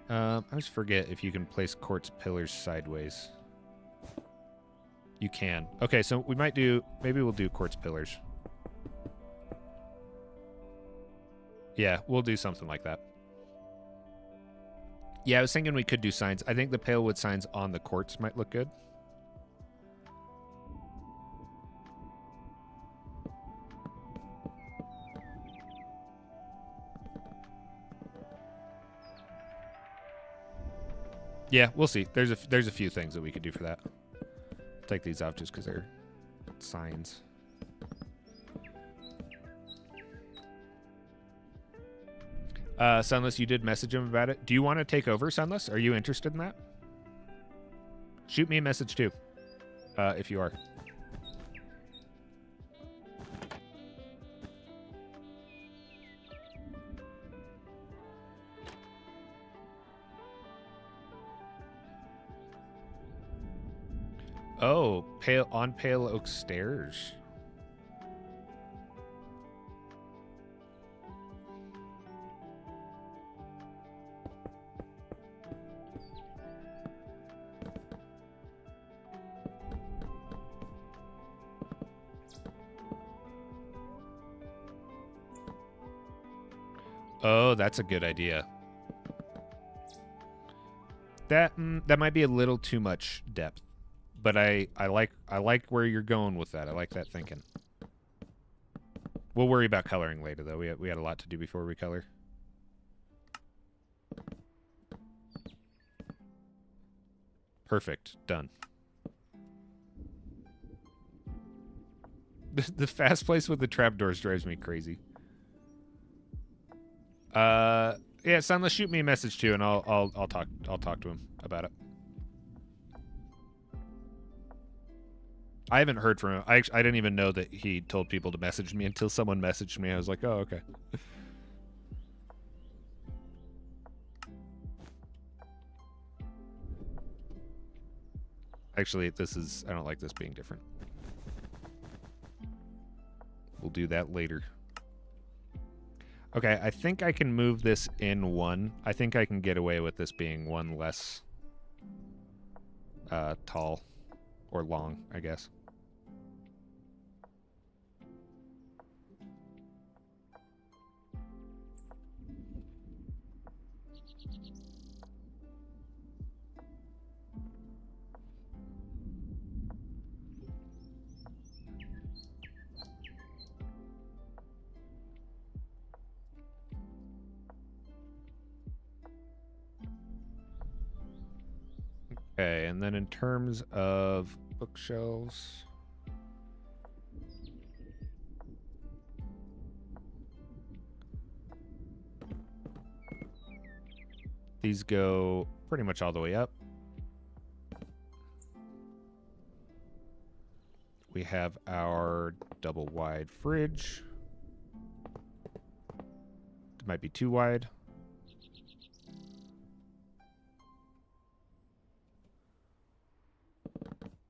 I always forget if you can place quartz pillars sideways. You can. Okay, so maybe we'll do quartz pillars. Yeah, we'll do something like that. Yeah, I was thinking we could do signs. I think the pale wood signs on the quartz might look good. Yeah, we'll see. There's a few things that we could do for that. I'll take these out just because they're signs. Sunless, you did message him about it. Do you want to take over, Sunless? Are you interested in that? Shoot me a message too, if you are. Oh, Pale Oak Stairs. Oh, that's a good idea. That might be a little too much depth. But I like where you're going with that. I like that thinking. We'll worry about coloring later, though. We had a lot to do before we color. Perfect. Done. The fast place with the trapdoors drives me crazy. Yeah, Sunless, shoot me a message too, and I'll talk to him about it. I haven't heard from him. I didn't even know that he told people to message me until someone messaged me. I was like, oh, okay. Actually, I don't like this being different. We'll do that later. Okay, I think I can move this in one. I think I can get away with this being one less tall or long, I guess. Okay, and then in terms of bookshelves, these go pretty much all the way up. We have our double wide fridge. It might be too wide.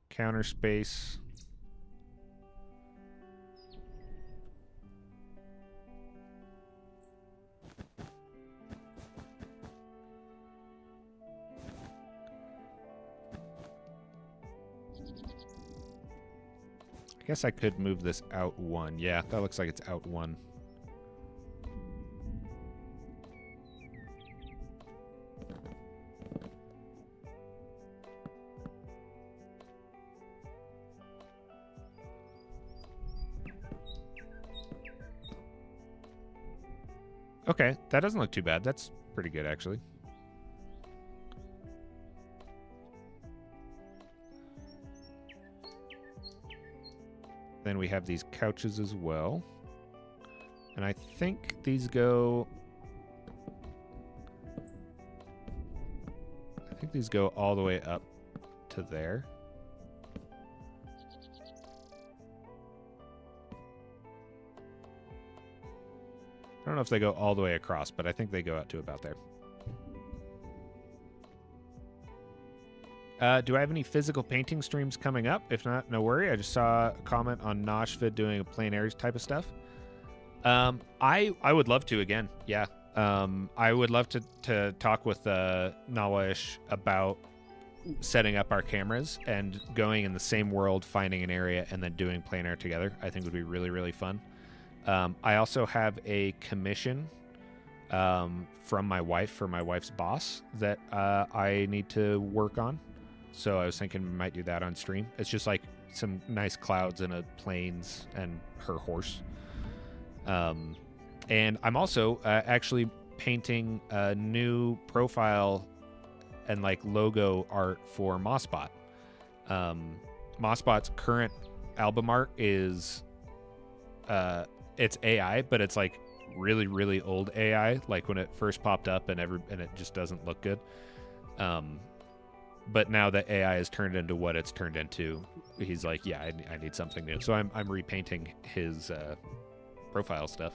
Counter space. I guess I could move this out one. Yeah, that looks like it's out one. Okay, that doesn't look too bad. That's pretty good, actually. Then we have these couches as well. And I think these go... I think these go all the way up to there. I don't know if they go all the way across, but I think they go out to about there. Do I have any physical painting streams coming up? If not, no worry. I just saw a comment on Noshvid doing a plein air type of stuff. I would love to again. Yeah. I would love to talk with Nawash about setting up our cameras and going in the same world, finding an area, and then doing plein air together. I think would be really, really fun. I also have a commission from my wife, for my wife's boss, that I need to work on. So I was thinking we might do that on stream. It's just like some nice clouds and a plains and her horse. And I'm also actually painting a new profile and like logo art for Mossbot. Mossbot's current album art is it's AI, but it's like really, really old AI, like when it first popped up, and it just doesn't look good. But now that AI has turned into what it's turned into, he's like, yeah, I need something new. So I'm repainting his profile stuff,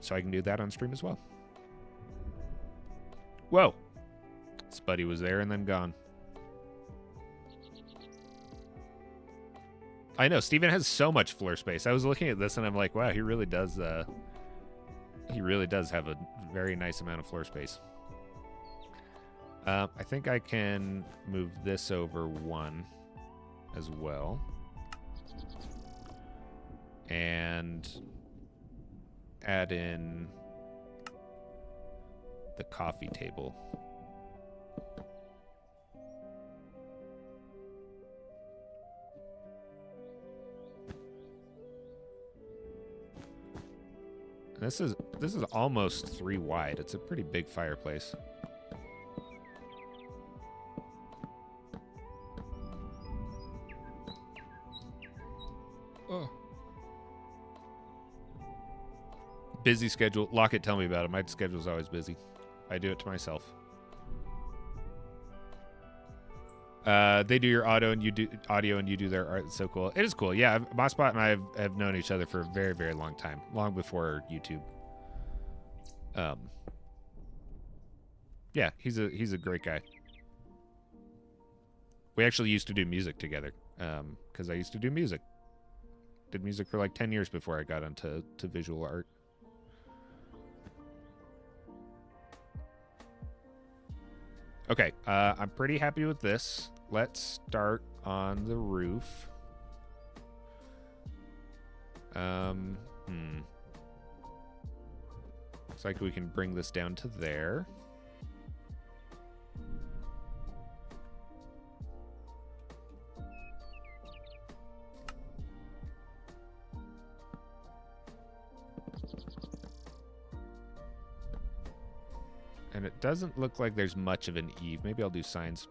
so I can do that on stream as well. Whoa, Spuddy was there and then gone. I know Steven has so much floor space. I was looking at this and I'm like, wow, he really does have a very nice amount of floor space. I think I can move this over one as well. And add in the coffee table. This is almost 3 wide. It's a pretty big fireplace. Oh. Busy schedule. Lockett, tell me about it. My schedule's always busy. I do it to myself. They do your audio and you do their art. It's so cool. It is cool. Yeah, Mossbot and I have known each other for a very, very long time, long before YouTube. Yeah, he's a great guy. We actually used to do music together, because I used to do music. Did music for like 10 years before I got into visual art. Okay, I'm pretty happy with this. Let's start on the roof. Looks like we can bring this down to there. And it doesn't look like there's much of an eave. Maybe I'll do signs.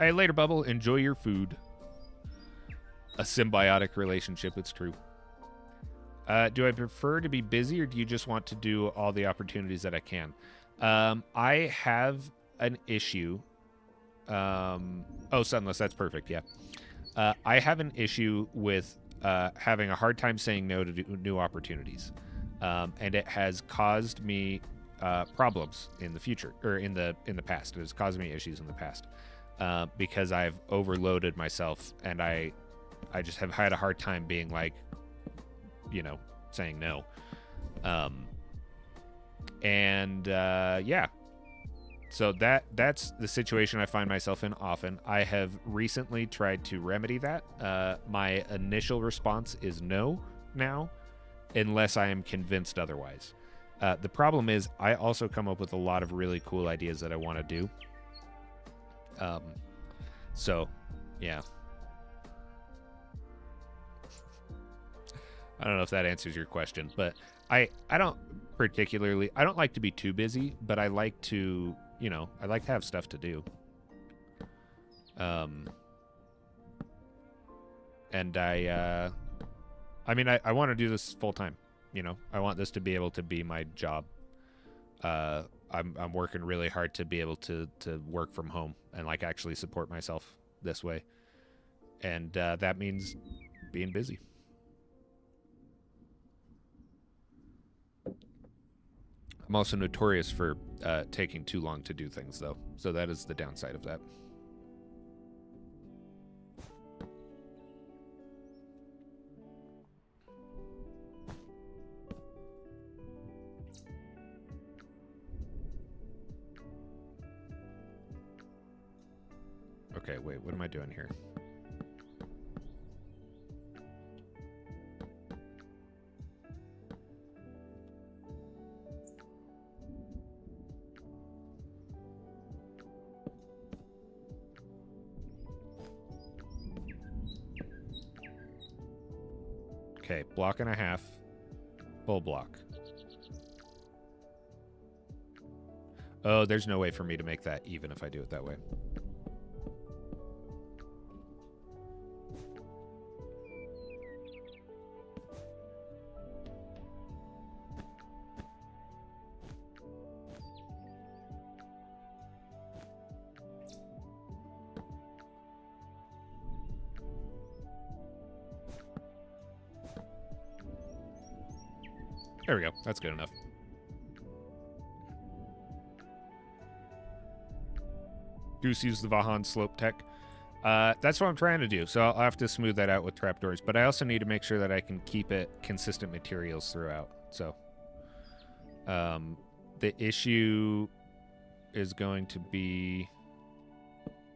Hey, later, Bubble. Enjoy your food. A symbiotic relationship, it's true. Do I prefer to be busy, or do you just want to do all the opportunities that I can? I have an issue. Oh, Sunless, that's perfect, yeah. I have an issue with having a hard time saying no to new opportunities. And it has caused me problems in the future, or in the past. It has caused me issues in the past because I've overloaded myself, and I just have had a hard time being like, saying no. Yeah. So that's the situation I find myself in often. I have recently tried to remedy that. My initial response is no now, unless I am convinced otherwise. The problem is I also come up with a lot of really cool ideas that I want to do. So, yeah. I don't know if that answers your question, but I don't like to be too busy, but I like to, I like to have stuff to do. And I want to do this full time. I want this to be able to be my job. I'm working really hard to be able to work from home and like actually support myself this way. And that means being busy. I'm also notorious for taking too long to do things, though. So that is the downside of that. Okay, wait, what am I doing here? Okay, block and a half. Full block. Oh, there's no way for me to make that even if I do it that way. There we go. That's good enough. Goose used the Vahan slope tech. That's what I'm trying to do. So I'll have to smooth that out with trapdoors. But I also need to make sure that I can keep it consistent materials throughout. So the issue is going to be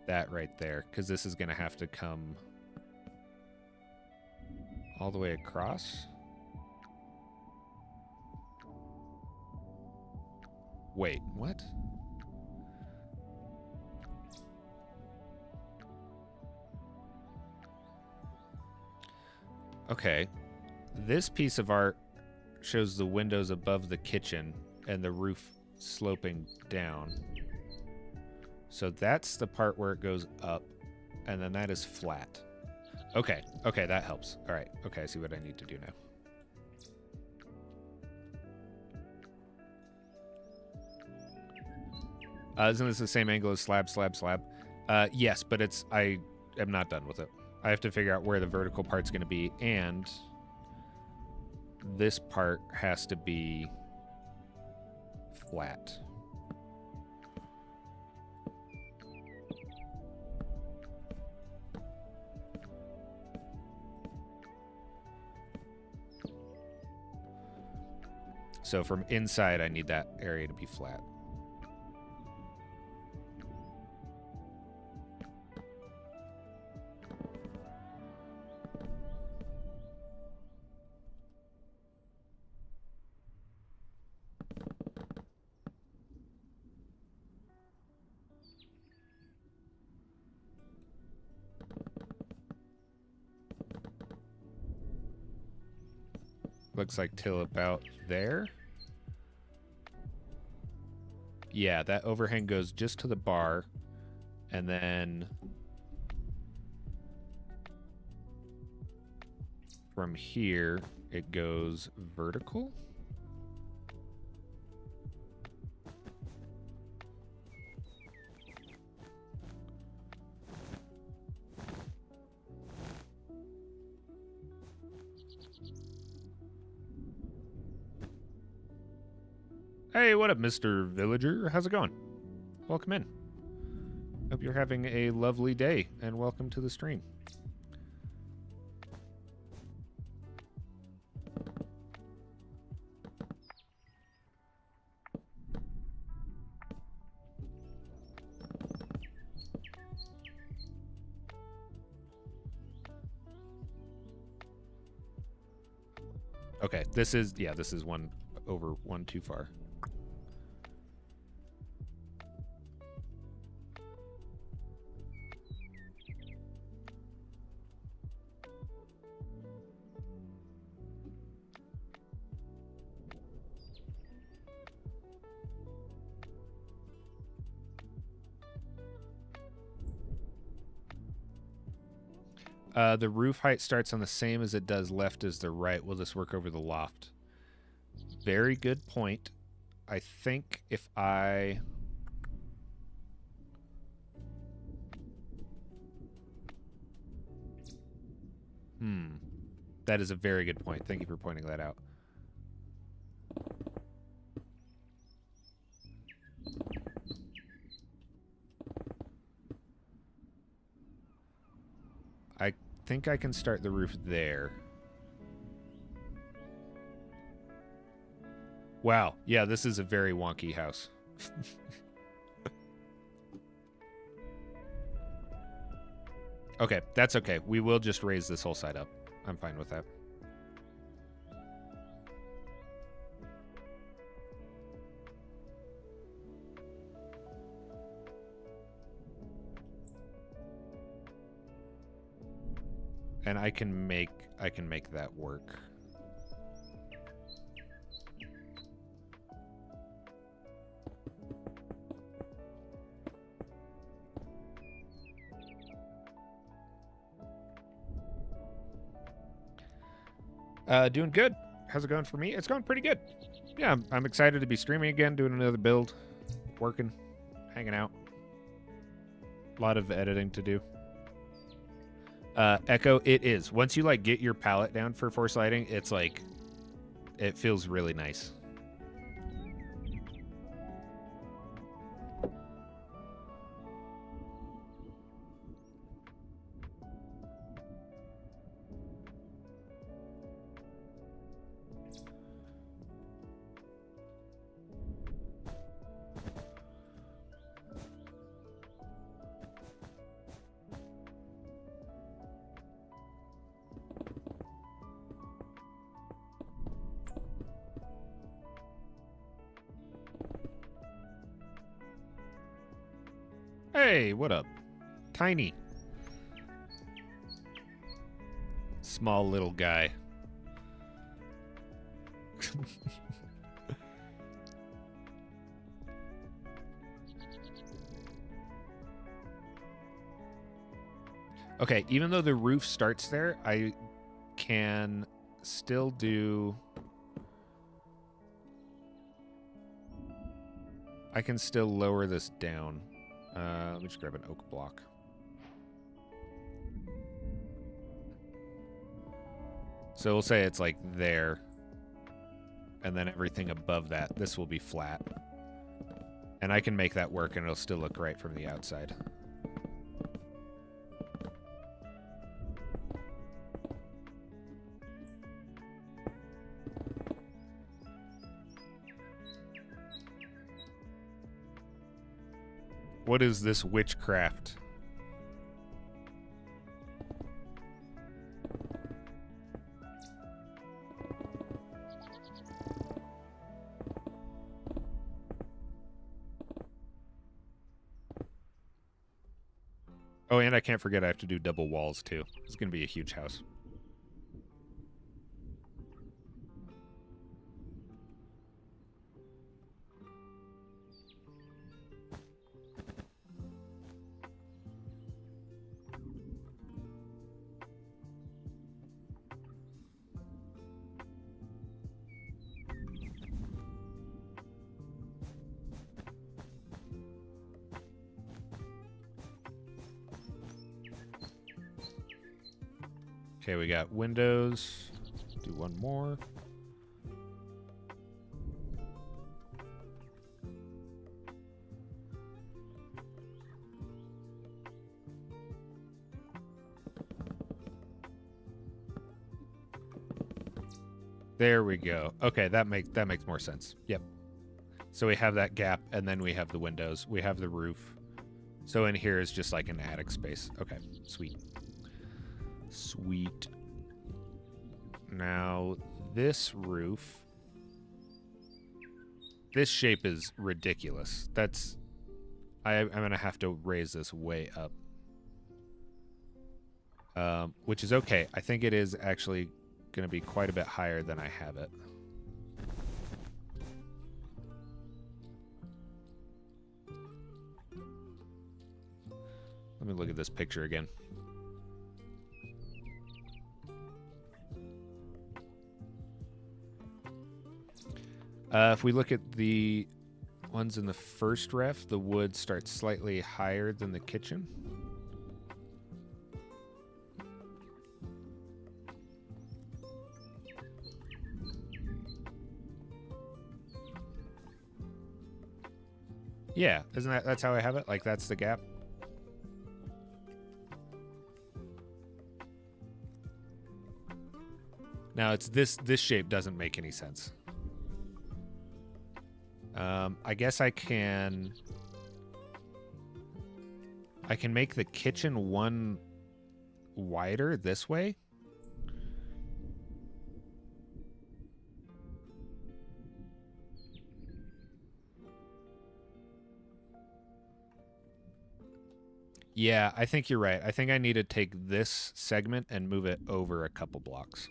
that right there. Because this is going to have to come all the way across. Wait, what? Okay. This piece of art shows the windows above the kitchen and the roof sloping down. So that's the part where it goes up, and then that is flat. Okay, okay, that helps. All right, okay, I see what I need to do now. Isn't this the same angle as slab, slab, slab? Yes, but I am not done with it. I have to figure out where the vertical part's going to be, and this part has to be flat. So from inside, I need that area to be flat. Looks like till about there. Yeah, that overhang goes just to the bar, And then from here, it goes vertical. Hey, what up, Mr. Villager? How's it going? Welcome in. Hope you're having a lovely day, and welcome to the stream. Okay, this is one too far. The roof height starts on the same as it does left as the right. Will this work over the loft? Very good point. I think if I... That is a very good point. Thank you for pointing that out. I think I can start the roof there. Wow. Yeah, this is a very wonky house. Okay, that's okay. We will just raise this whole side up. I'm fine with that. And I can make that work. Doing good. How's it going for me? It's going pretty good. Yeah, I'm excited to be streaming again, doing another build, working, hanging out. A lot of editing to do. Echo, it is. Once you like get your palette down for force lighting, it's like, it feels really nice. Hey, what up? Tiny. Small little guy. Okay, even though the roof starts there, I can still do... I can still lower this down. Let me just grab an oak block. So we'll say it's like there. And then everything above that, this will be flat. And I can make that work and it'll still look right from the outside. What is this witchcraft? Oh, and I can't forget I have to do double walls, too. It's going to be a huge house. Okay, we got windows. Do one more. There we go. Okay, that makes more sense. Yep. So we have that gap, and then we have the windows. We have the roof. So in here is just like an attic space. Okay, sweet. Sweet. Now, this roof... This shape is ridiculous. That's... I'm going to have to raise this way up. Which is okay. I think it is actually going to be quite a bit higher than I have it. Let me look at this picture again. If we look at the ones in the first ref, the wood starts slightly higher than the kitchen. Yeah, that's how I have it? Like, that's the gap? Now, it's this shape doesn't make any sense. I guess I can make the kitchen one wider this way. Yeah, I think you're right. I think I need to take this segment and move it over a couple blocks.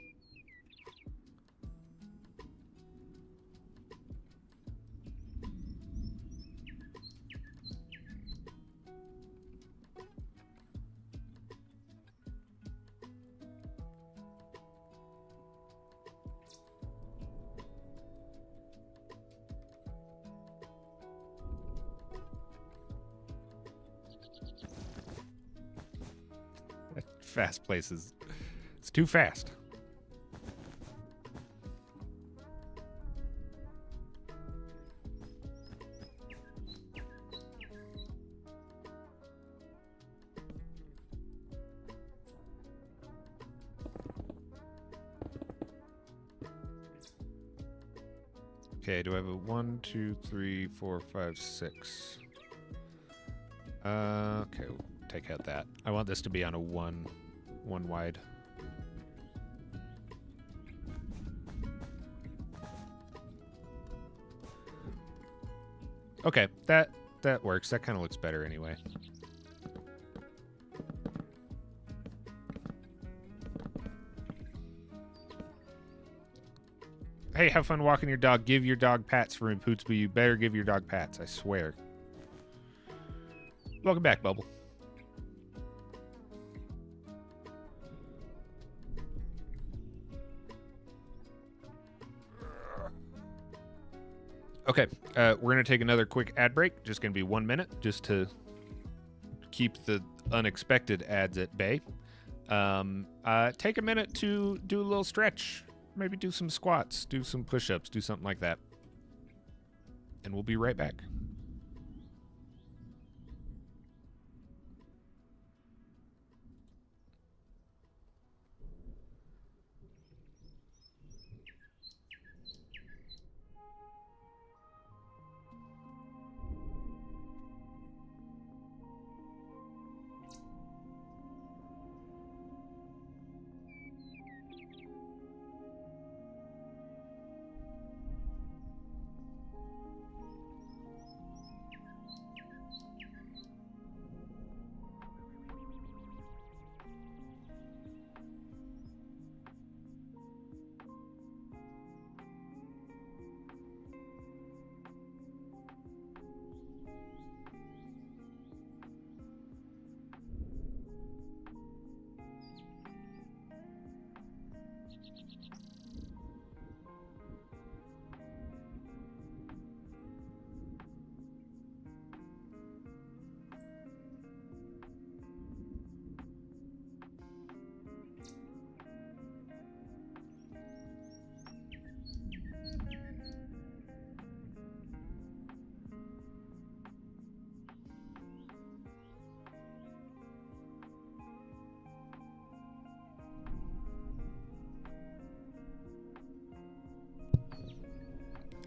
Fast places. It's too fast. Okay, do I have a 1, 2, 3, 4, 5, 6? Okay, we'll take out that. I want this to be on a one wide. Okay, that works. That kind of looks better anyway. Hey, have fun walking your dog. Give your dog pats for me, Pootsby. You better give your dog pats, I swear. Welcome back, Bubble. Okay, we're going to take another quick ad break. Just going to be 1 minute, just to keep the unexpected ads at bay. Take a minute to do a little stretch. Maybe do some squats, do some push-ups, do something like that. And we'll be right back.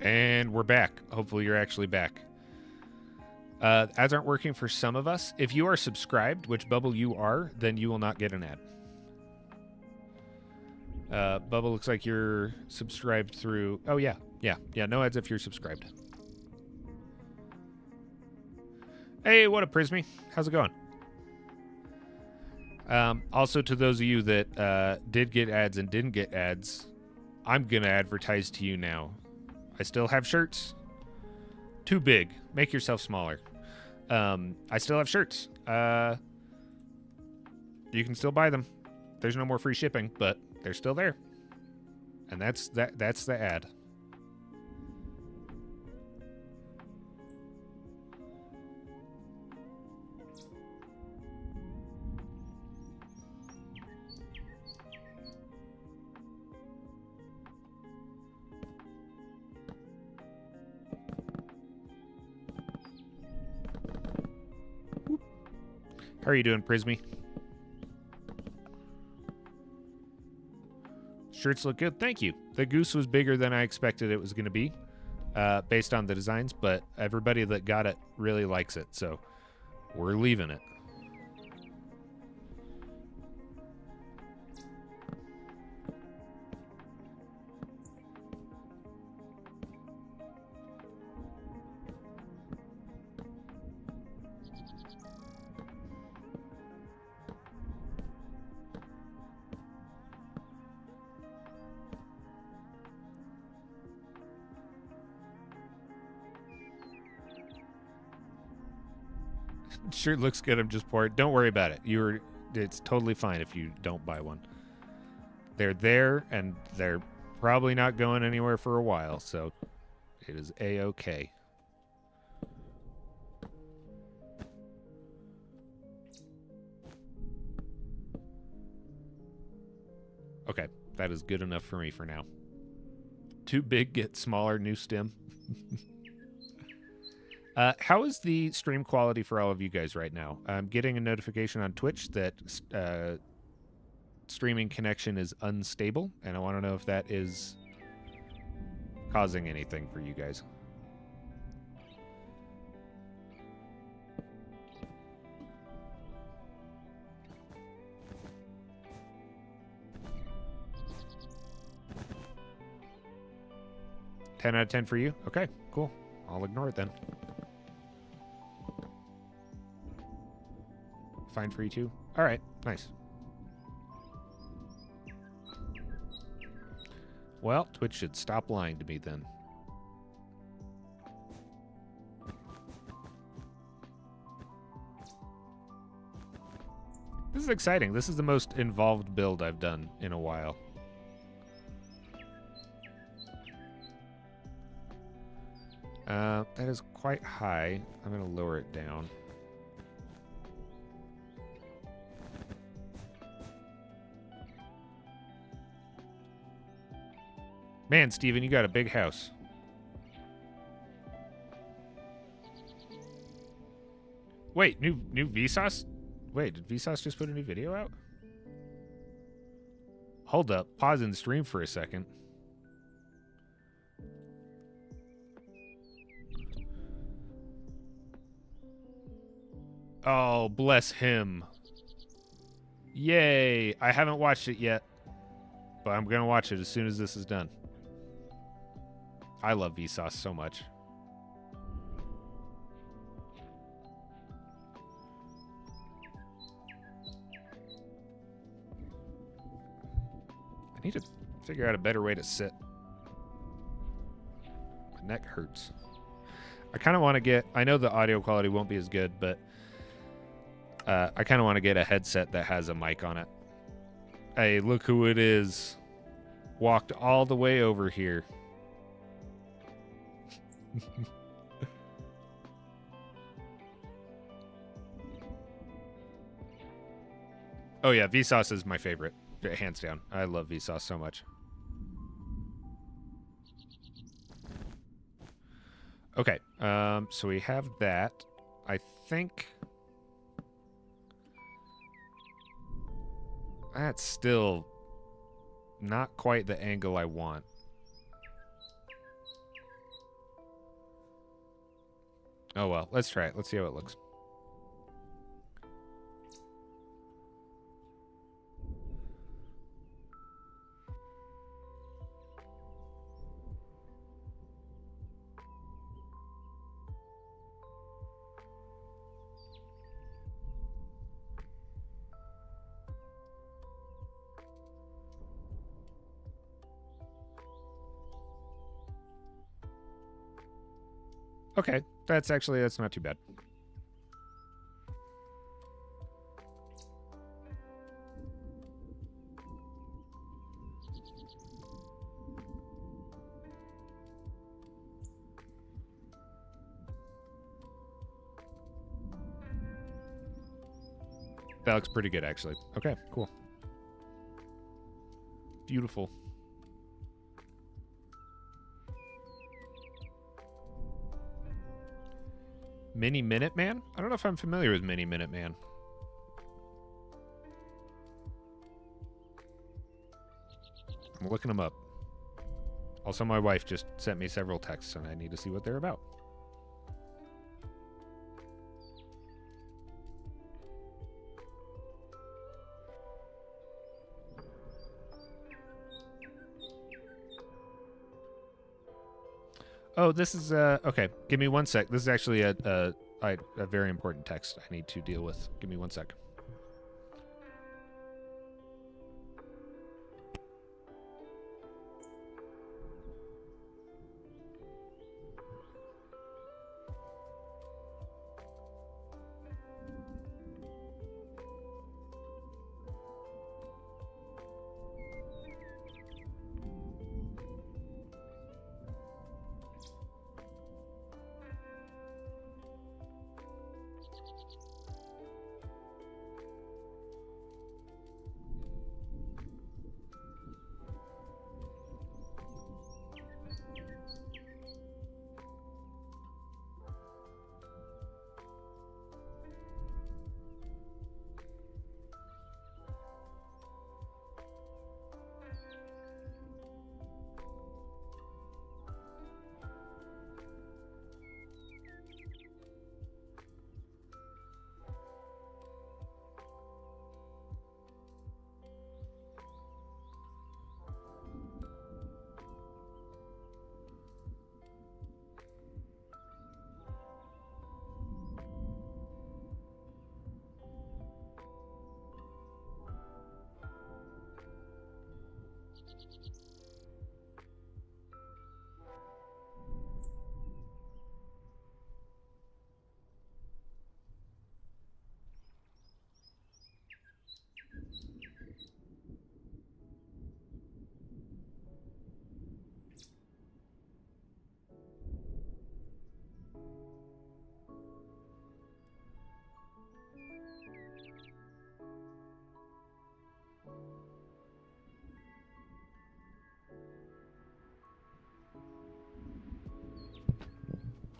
And we're back. Hopefully you're actually back. Ads aren't working for some of us. If you are subscribed, which Bubble you are, then you will not get an ad. Bubble, looks like you're subscribed through... Oh, yeah. Yeah, no ads if you're subscribed. Hey, what up, Prismy? How's it going? Also, to those of you that did get ads and didn't get ads, I'm going to advertise to you now. I still have shirts. Too big. Make yourself smaller. I still have shirts. You can still buy them. There's no more free shipping, but they're still there. And that's the ad. How are you doing, Prismy? Shirts look good. Thank you. The goose was bigger than I expected it was going to be, based on the designs, but everybody that got it really likes it, so we're leaving it. Shirt looks good. I'm just poor. Don't worry about it. It's totally fine if you don't buy one. They're there, and they're probably not going anywhere for a while, so it is A-okay. Okay, that is good enough for me for now. Too big, get smaller, new stem. How is the stream quality for all of you guys right now? I'm getting a notification on Twitch that streaming connection is unstable, and I want to know if that is causing anything for you guys. $10 out of 10 for you? Okay, cool. I'll ignore it then. Fine for you too? Alright, nice. Well, Twitch should stop lying to me then. This is exciting. This is the most involved build I've done in a while. That is quite high. I'm going to lower it down. Man, Steven, you got a big house. Wait, new Vsauce? Wait, did Vsauce just put a new video out? Hold up. Pause and stream for a second. Oh, bless him. Yay. I haven't watched it yet, but I'm going to watch it as soon as this is done. I love Vsauce so much. I need to figure out a better way to sit. My neck hurts. I kind of want to get... I know the audio quality won't be as good, but... I kind of want to get a headset that has a mic on it. Hey, look who it is. Walked all the way over here. Oh yeah, Vsauce is my favorite. Hands down. I love Vsauce so much. Okay, so we have that. I think... That's still not quite the angle I want. Oh, well. Let's try it. Let's see how it looks. Okay. That's not too bad. That looks pretty good, actually. Okay, cool. Beautiful. Mini Minuteman? I don't know if I'm familiar with Mini Minuteman. I'm looking them up. Also, my wife just sent me several texts, and I need to see what they're about. Oh, this is okay. Give me 1 sec. This is actually a very important text I need to deal with. Give me 1 sec.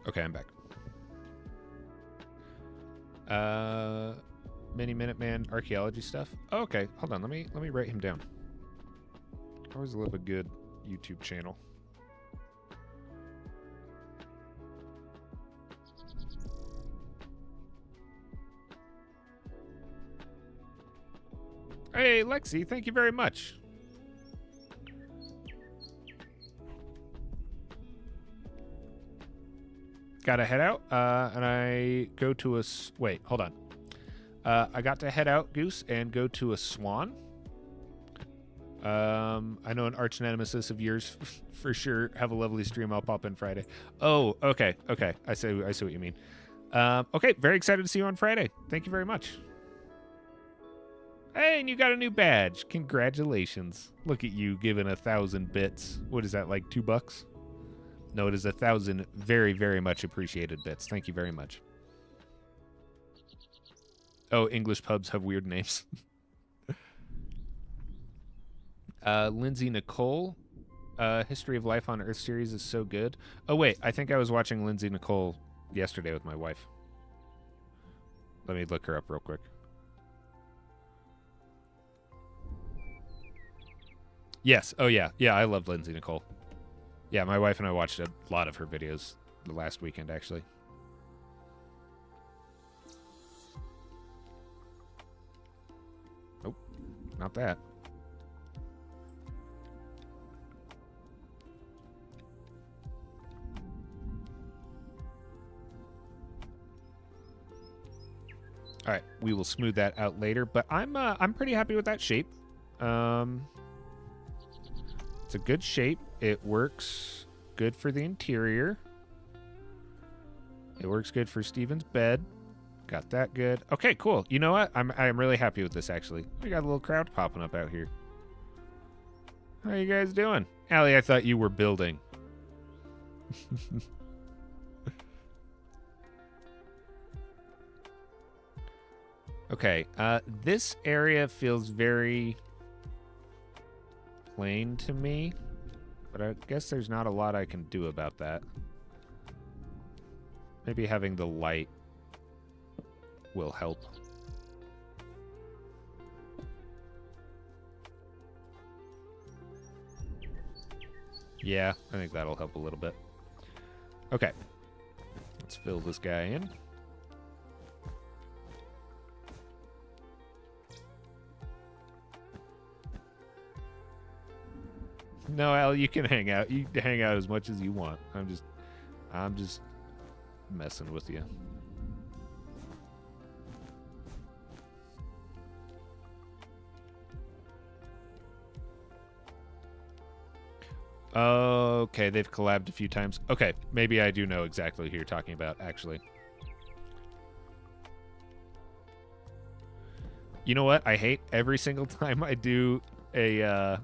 Okay, I'm back. Mini Minuteman archaeology stuff. Oh, okay, hold on. Let me write him down. Always love a good YouTube channel. Hey, Lexi, thank you very much. Gotta head out, and I go to a... Wait, hold on. I got to head out, Goose, and go to a swan. I know an arch nemesis of yours for sure. Have a lovely stream. I'll pop in Friday. Oh, okay. I see what you mean. Okay, very excited to see you on Friday. Thank you very much. Hey, and you got a new badge. Congratulations. Look at you giving 1,000 bits. What is that, like $2? No, it is 1,000 very, very much appreciated bits. Thank you very much. Oh, English pubs have weird names. Lindsay Nicole, History of Life on Earth series is so good. Oh, wait, I think I was watching Lindsay Nicole yesterday with my wife. Let me look her up real quick. Yes. Oh, yeah. Yeah, I love Lindsay Nicole. Yeah, my wife and I watched a lot of her videos the last weekend, actually. not that. All right, we will smooth that out later, but I'm pretty happy with that shape. It's a good shape. It works good for the interior. It works good for Steven's bed. Got that good. Okay, cool. You know what? I'm really happy with this, actually. We got a little crowd popping up out here. How you guys doing? Allie, I thought you were building. Okay, this area feels very plain to me, but I guess there's not a lot I can do about that. Maybe having the light will help. Yeah, I think that'll help a little bit. Okay, let's fill this guy in. No, Al, you can hang out. You can hang out as much as you want. I'm just messing with you. Okay, they've collabed a few times. Okay, maybe I do know exactly who you're talking about, actually. You know what? I hate every single time I do a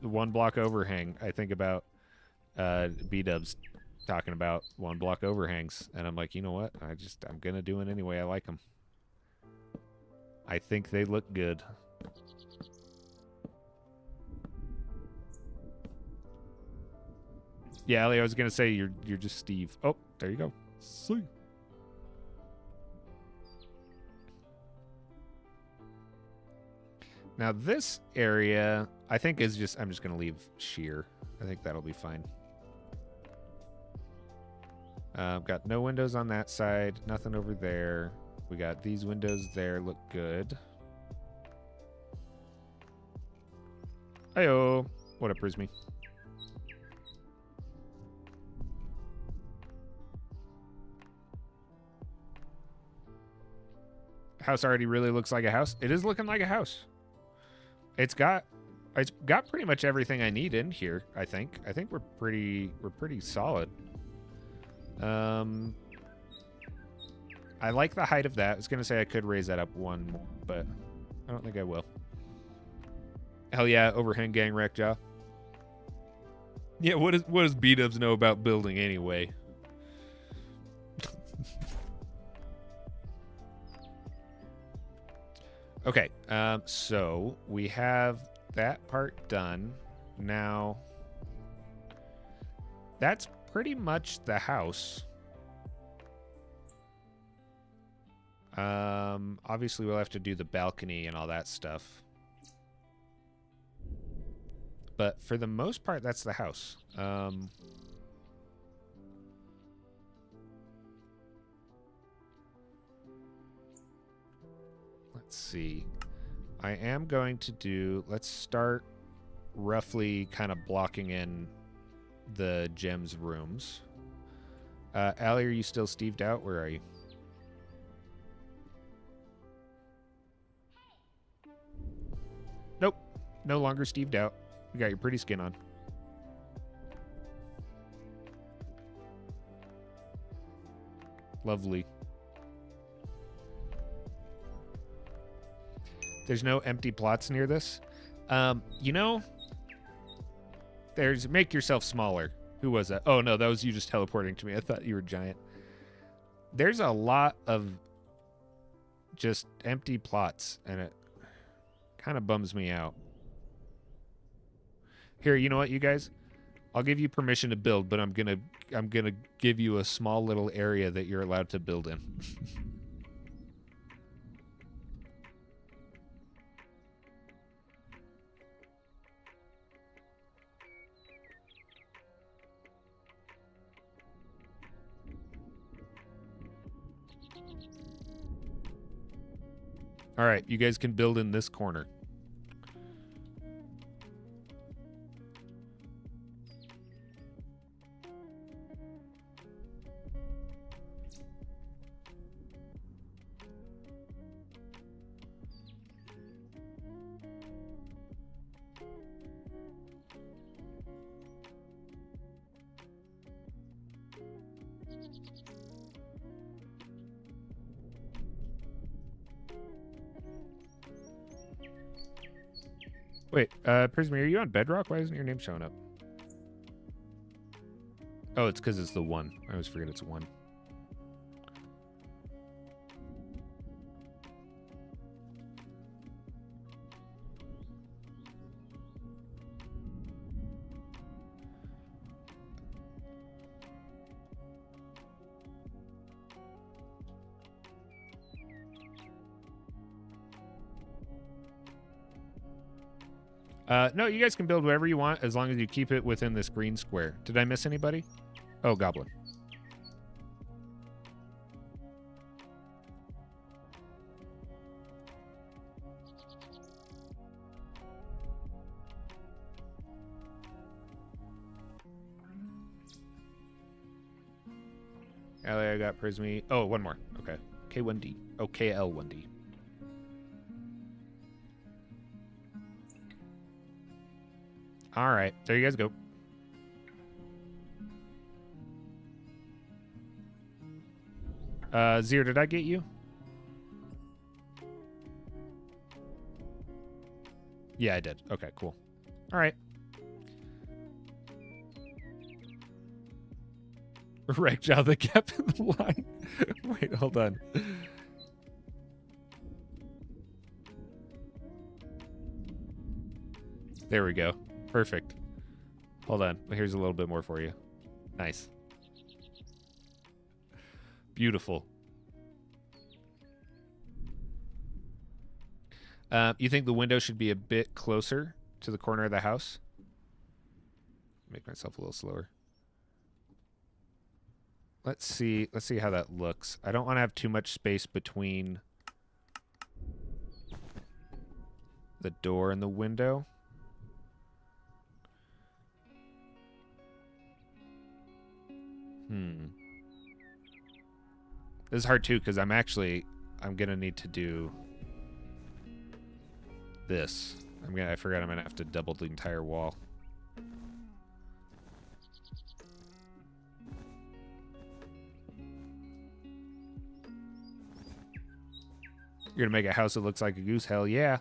one block overhang. I think about B-dubs talking about one block overhangs, and I'm like, you know what? I'm gonna do it anyway. I like them. I think they look good. Yeah, Ellie, I was gonna say you're just Steve. Oh, there you go. See. Now this area, I think I'm just gonna leave sheer. I think that'll be fine. Got no windows on that side, nothing over there. We got these windows there, look good. Heyo, what up, Prismy? House already really looks like a house. It is looking like a house. It's got pretty much everything I need in here, I think. I think we're pretty solid. I like the height of that. I was gonna say I could raise that up one more, but I don't think I will. Hell yeah, overhang gang wreck jaw. Yeah, what does B-dubs know about building anyway? Okay, so we have that part done. Now, that's pretty much the house. Obviously we'll have to do the balcony and all that stuff. But for the most part, that's the house. Let's see. I am going to do... Let's start roughly kind of blocking in the gems rooms. Allie, are you still Steved out? Where are you? Nope. No longer Steved out. You got your pretty skin on. Lovely. There's no empty plots near this. You know, there's make yourself smaller. Who was that? Oh, no, that was you just teleporting to me. I thought you were giant. There's a lot of just empty plots, and it kind of bums me out. Here, you know what, you guys? I'll give you permission to build, but I'm gonna give you a small little area that you're allowed to build in. All right, you guys can build in this corner. Wait, Prismy, are you on Bedrock? Why isn't your name showing up? Oh, it's because it's the 1. I always forget it's 1. No, you guys can build whatever you want as long as you keep it within this green square. Did I miss anybody? Oh, Goblin. Allie, I got Prismy. Oh, one more. Okay. K1D. Oh, KL1D. All right. There you guys go. Zir, did I get you? Yeah, I did. Okay, cool. All right. Ragdoll the gap in the line. Wait, hold on. There we go. Perfect. Hold on. Here's a little bit more for you. Nice. Beautiful. You think the window should be a bit closer to the corner of the house? Make myself a little slower. Let's see how that looks. I don't want to have too much space between the door and the window. This is hard too because I'm gonna need to do this. I forgot I'm gonna have to double the entire wall. You're gonna make a house that looks like a goose? Hell yeah.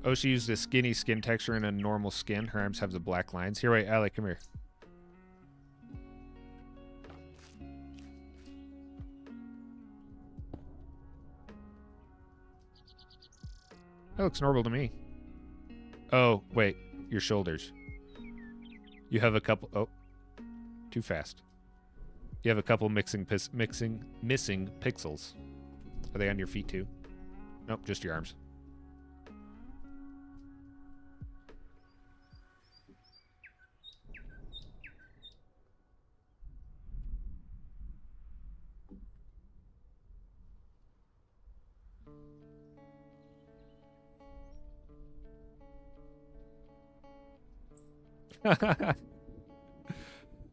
Oh, she used a skinny skin texture and a normal skin. Her arms have the black lines. Here, wait, Allie, come here. That looks normal to me. Oh, wait, your shoulders. You have a couple... Oh, too fast. You have a couple missing pixels. Are they on your feet too? Nope, just your arms.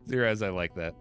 Zeros, I like that.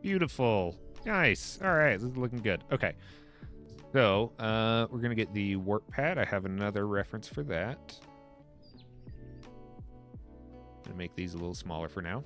Beautiful. Nice. All right, this is looking good. Okay. So, we're going to get the warp pad. I have another reference for that. I'm going to make these a little smaller for now.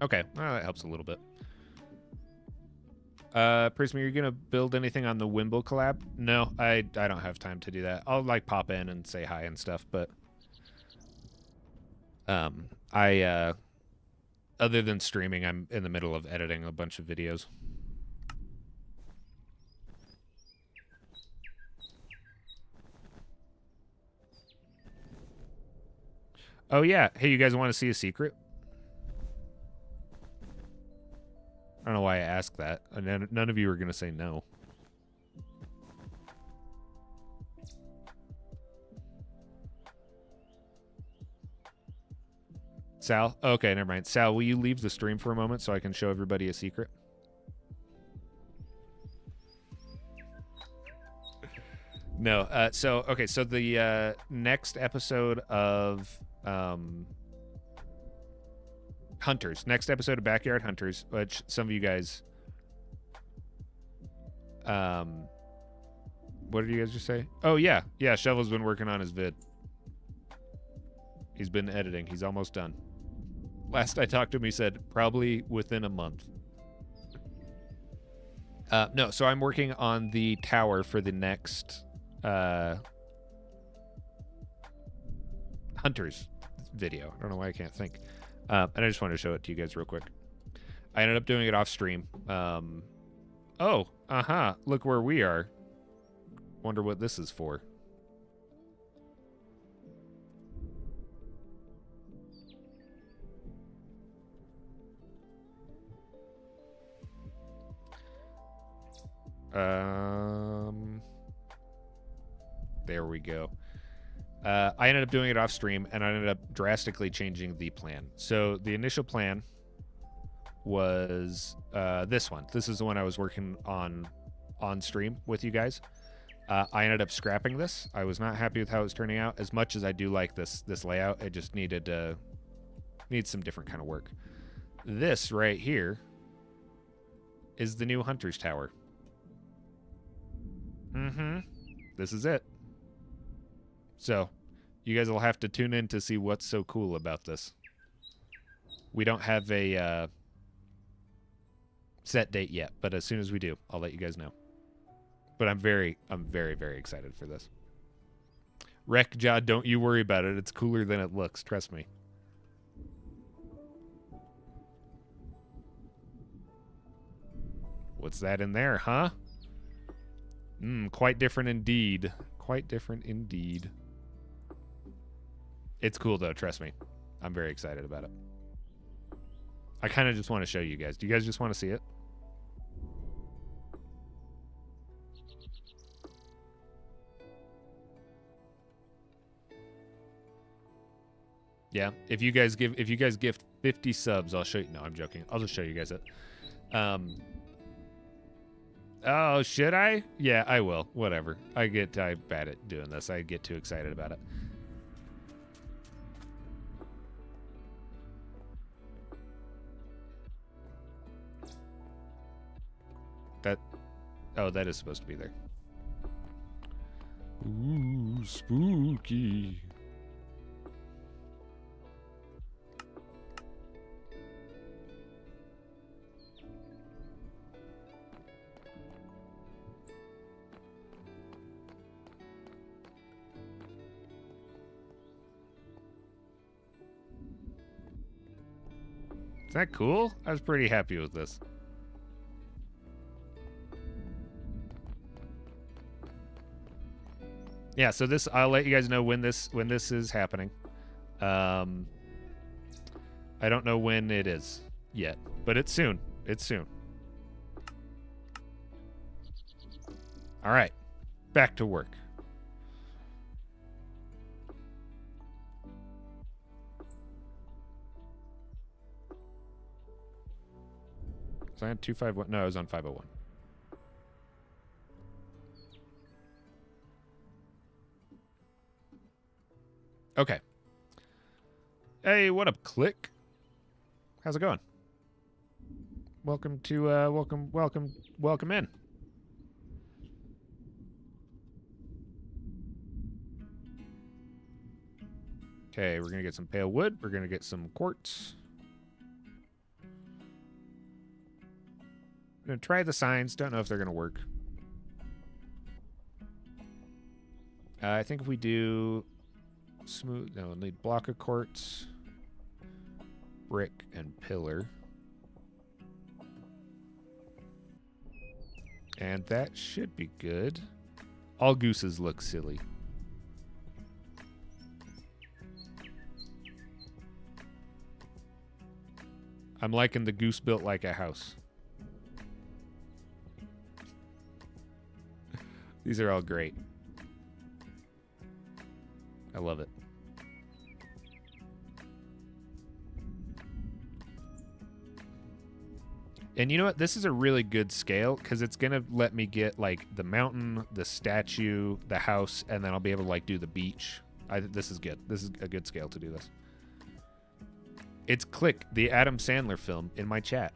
Okay, well, that helps a little bit. Prism, are you gonna build anything on the Wimble collab? No, I don't have time to do that. I'll like pop in and say hi and stuff, but I other than streaming, I'm in the middle of editing a bunch of videos. Oh yeah, hey, you guys want to see a secret? I don't know why I asked that. None of you are gonna say no. Sal? Okay, never mind. Sal, will you leave the stream for a moment so I can show everybody a secret? No. Okay, so the next episode of Hunters, next episode of Backyard Hunters, which some of you guys, what did you guys just say? Oh yeah, Shovel's been working on his vid. He's been editing. He's almost done. Last I talked to him, he said probably within a month. No, so I'm working on the tower for the next Hunters video. I don't know why I can't think. And I just wanted to show it to you guys real quick. I ended up doing it off stream. Look where we are. Wonder what this is for. There we go. I ended up doing it off stream, and I ended up drastically changing the plan. So the initial plan was this one. This is the one I was working on stream with you guys. I ended up scrapping this. I was not happy with how it was turning out. As much as I do like this layout, it just needs some different kind of work. This right here is the new Hunter's Tower. This is it. So, you guys will have to tune in to see what's so cool about this. We don't have a set date yet, but as soon as we do, I'll let you guys know. But I'm very, very excited for this. Wreckjaw, don't you worry about it. It's cooler than it looks. Trust me. What's that in there, huh? Quite different indeed. Quite different indeed. It's cool, though. Trust me. I'm very excited about it. I kind of just want to show you guys. Do you guys just want to see it? Yeah. If you guys gift 50 subs, I'll show you. No, I'm joking. I'll just show you guys it. Oh, should I? Yeah, I will. Whatever. I'm bad at doing this. I get too excited about it. That is supposed to be there. Ooh, spooky. Is that cool? I was pretty happy with this. Yeah, so I'll let you guys know when this is happening. I don't know when it is yet, but it's soon. It's soon. All right, back to work. So I had 251. No, I was on 501. Okay. Hey, what up, Click? How's it going? Welcome to welcome in. Okay, we're gonna get some pale wood. We're gonna get some quartz. I'm gonna try the signs. Don't know if they're gonna work. I think if we do smooth, no, we'll need block of quartz, brick, and pillar. And that should be good. All gooses look silly. I'm liking the goose built like a house. These are all great. I love it. And you know what? This is a really good scale because it's going to let me get like the mountain, the statue, the house, and then I'll be able to like do the beach. This is good. This is a good scale to do this. It's Click, the Adam Sandler film, in my chat.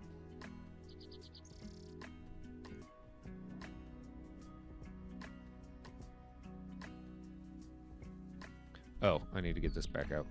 Oh, I need to get this back out.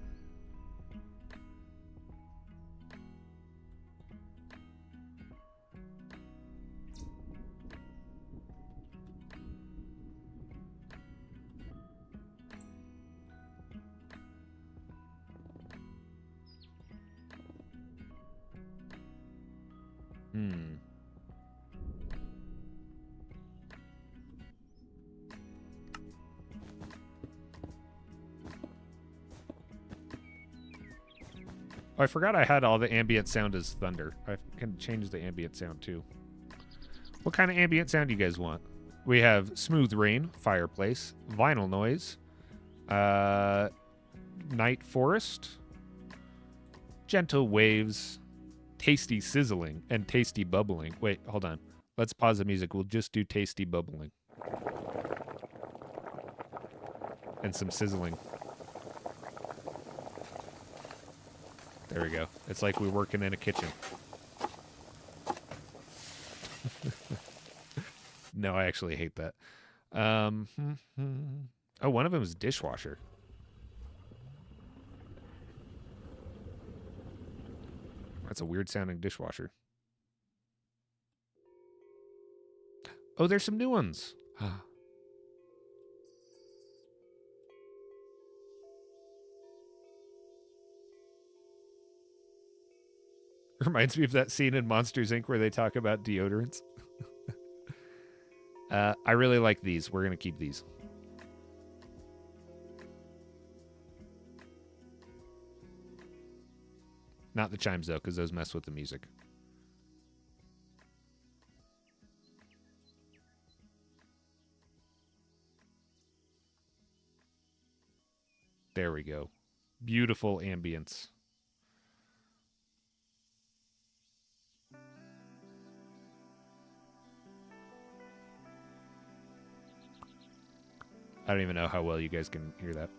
Oh, I forgot I had all the ambient sound as thunder. I can change the ambient sound too. What kind of ambient sound do you guys want? We have smooth rain, fireplace, vinyl noise, night forest, gentle waves, tasty sizzling, and tasty bubbling. Wait, hold on. Let's pause the music. We'll just do tasty bubbling. And some sizzling. There we go. It's like we're working in a kitchen. No, I actually hate that. Oh, one of them is dishwasher. That's a weird sounding dishwasher. Oh, there's some new ones. Reminds me of that scene in Monsters, Inc. where they talk about deodorants. I really like these. We're going to keep these. Not the chimes, though, because those mess with the music. There we go. Beautiful ambience. I don't even know how well you guys can hear that.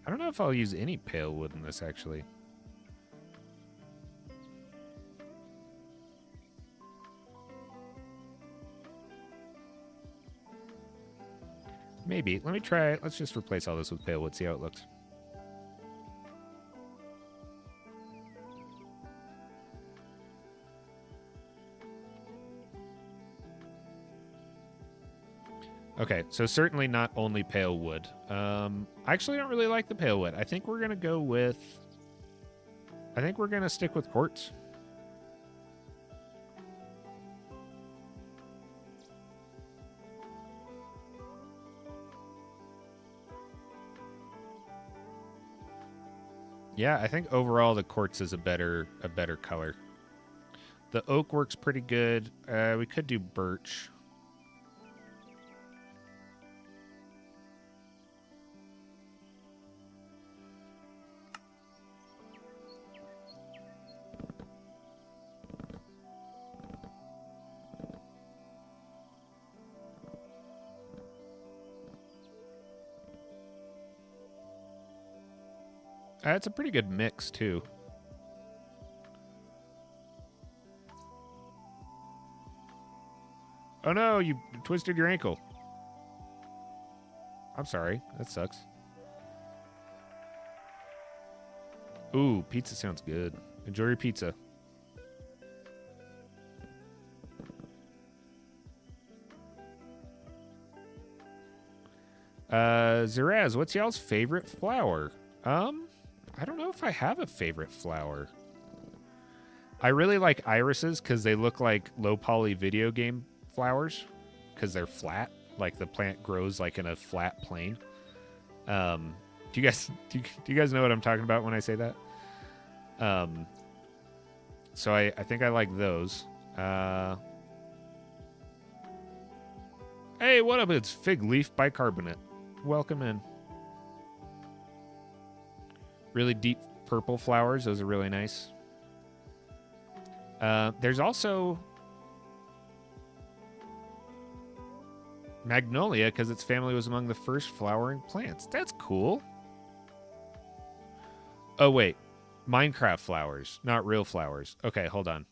I don't know if I'll use any pale wood in this, actually. Maybe. Let me try it. Let's just replace all this with pale wood, see how it looks. Okay, so certainly not only pale wood. I actually don't really like the pale wood. I think we're gonna go with. I think we're gonna stick with quartz. Yeah, I think overall the quartz is a better color. The oak works pretty good. We could do birch. It's a pretty good mix too. Oh no, you twisted your ankle. I'm sorry. That sucks. Ooh, pizza sounds good. Enjoy your pizza. Zeraz, what's y'all's favorite flower? I don't know if I have a favorite flower. I really like irises because they look like low poly video game flowers because they're flat. Like the plant grows like in a flat plane. Do you guys know what I'm talking about when I say that? So I think I like those. Hey, what up? It's Fig Leaf Bicarbonate. Welcome in. Really deep purple flowers. Those are really nice. There's also magnolia because its family was among the first flowering plants. That's cool. Oh, wait. Minecraft flowers, not real flowers. Okay, hold on.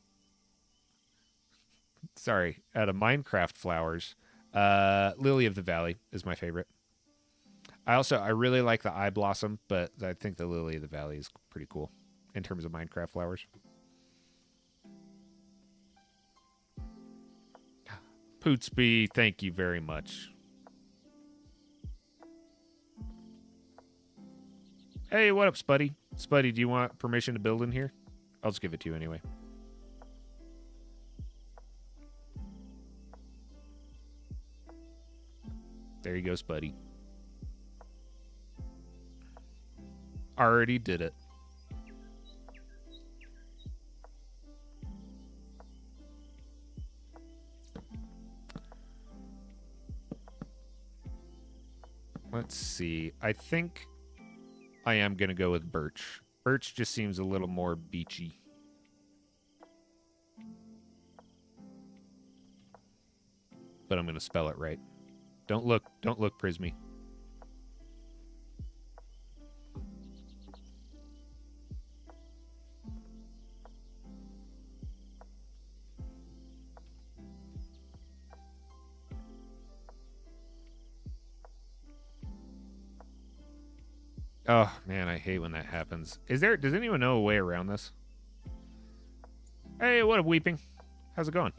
Sorry. Out of Minecraft flowers, Lily of the Valley is my favorite. I really like the eye blossom, but I think the Lily of the Valley is pretty cool in terms of Minecraft flowers. Pootsby, thank you very much. Hey, what up, Spuddy? Spuddy, do you want permission to build in here? I'll just give it to you anyway. There you go, Spuddy. Already did it. Let's see. I think I am going to go with birch. Birch just seems a little more beachy. But I'm going to spell it right. Don't look, Prismy. Oh, man, I hate when that happens. Does anyone know a way around this? Hey, what up, Weeping? How's it going?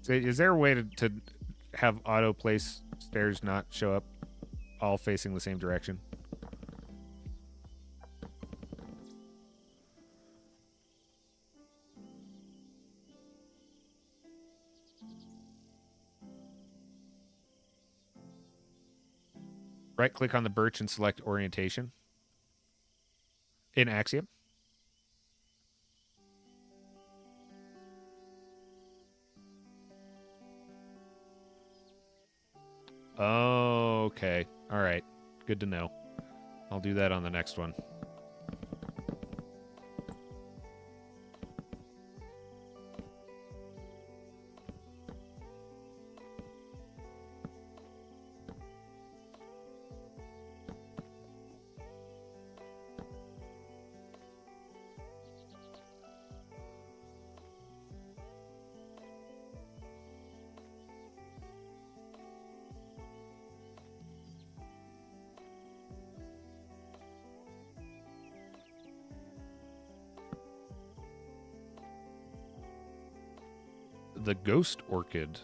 Is there a way to have auto place stairs not show up all facing the same direction? Right-click on the birch and select orientation. In Axiom. Oh, okay. All right. Good to know. I'll do that on the next one. the ghost orchid.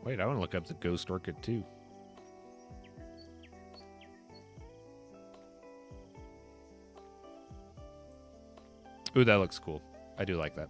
Wait, I want to look up the ghost orchid too. Ooh, that looks cool. I do like that.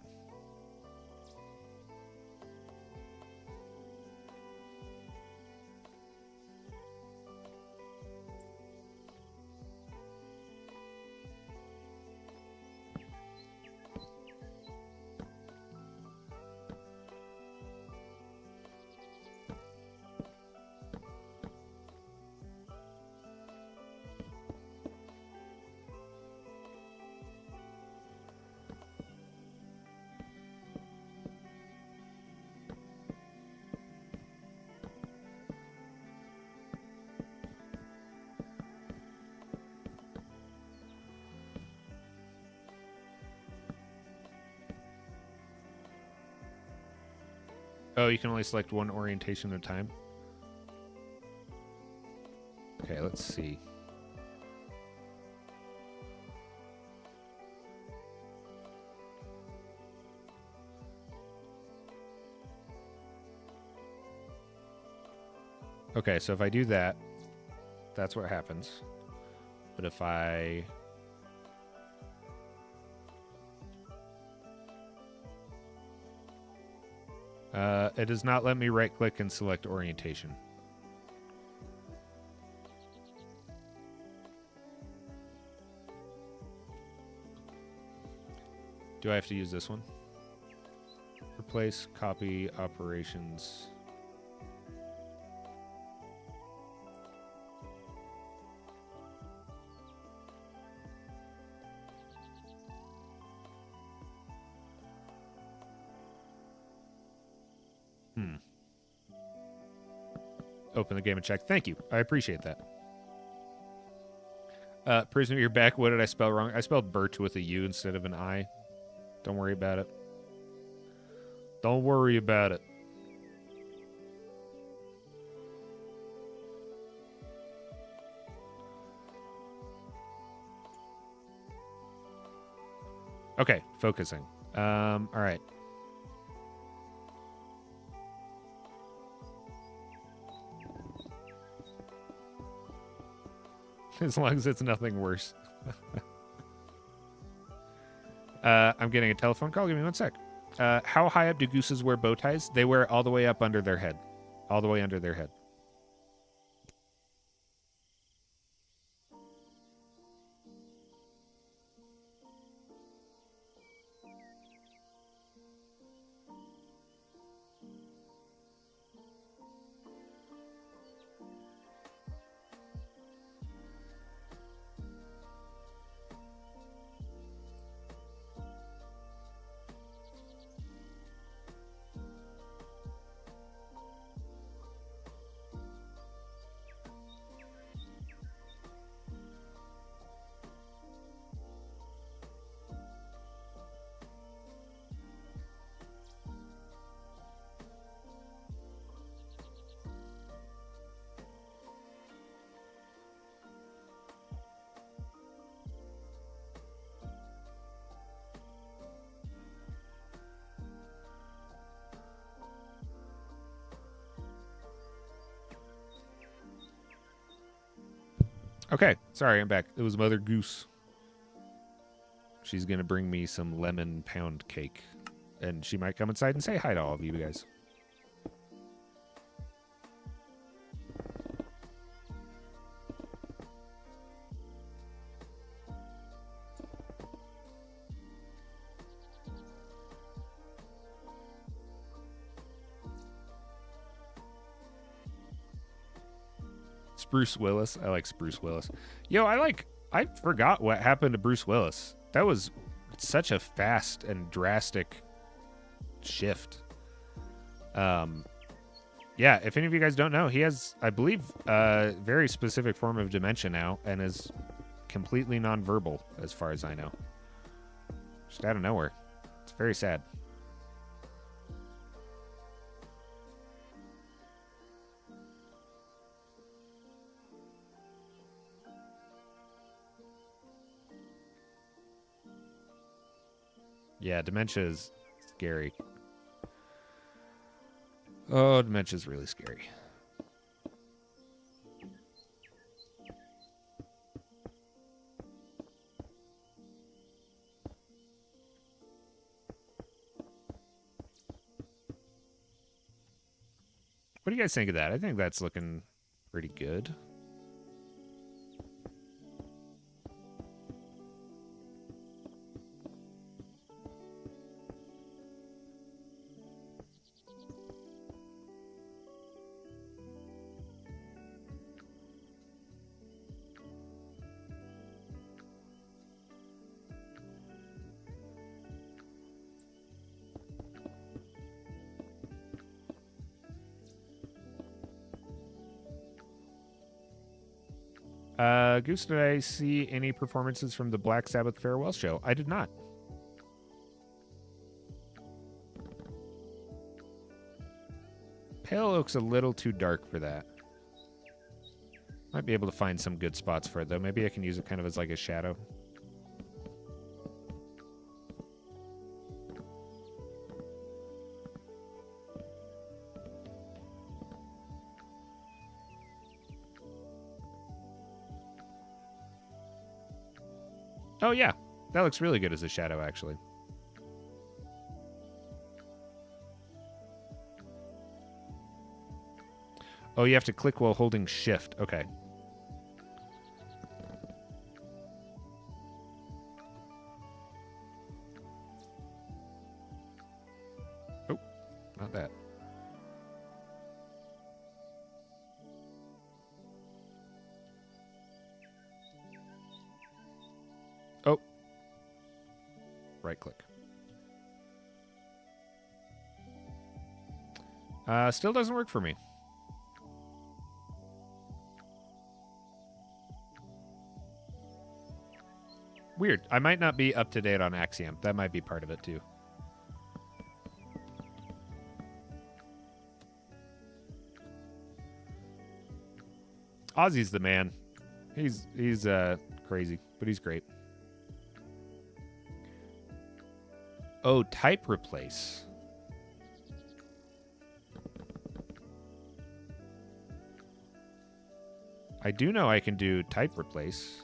Oh, you can only select one orientation at a time? Okay, let's see. Okay, so if I do that, that's what happens. But if I... it does not let me right-click and select orientation. Do I have to use this one? Replace, copy, operations. Open the game and check. Thank you. I appreciate that. Prisoner, you're back. What did I spell wrong? I spelled Birch with a U instead of an I. Don't worry about it. Don't worry about it. Okay, focusing. All right. As long as it's nothing worse. I'm getting a telephone call. Give me one sec. How high up do gooses wear bow ties? They wear it all the way up under their head. All the way under their head. Okay, sorry, I'm back. It was Mother Goose. She's going to bring me some lemon pound cake. And she might come inside and say hi to all of you guys. Bruce Willis. I like Bruce Willis. Yo, I forgot what happened to Bruce Willis. That was such a fast and drastic shift. Yeah, if any of you guys don't know, he has, I believe, a very specific form of dementia now and is completely nonverbal as far as I know. Just out of nowhere. It's very sad. Yeah, dementia is scary. Oh, dementia's really scary. What do you guys think of that? I think that's looking pretty good. Goose, did I see any performances from the Black Sabbath farewell show? I did not. Pale Oak's a little too dark for that. Might be able to find some good spots for it, though. Maybe I can use it kind of as like a shadow. Oh, yeah. That looks really good as a shadow, actually. Oh, you have to click while holding shift. Okay. Oh, not that. Oh. Right click. Still doesn't work for me. Weird. I might not be up to date on Axiom. That might be part of it, too. Ozzy's the man. He's crazy, but he's great. Oh, type replace. I do know I can do type replace.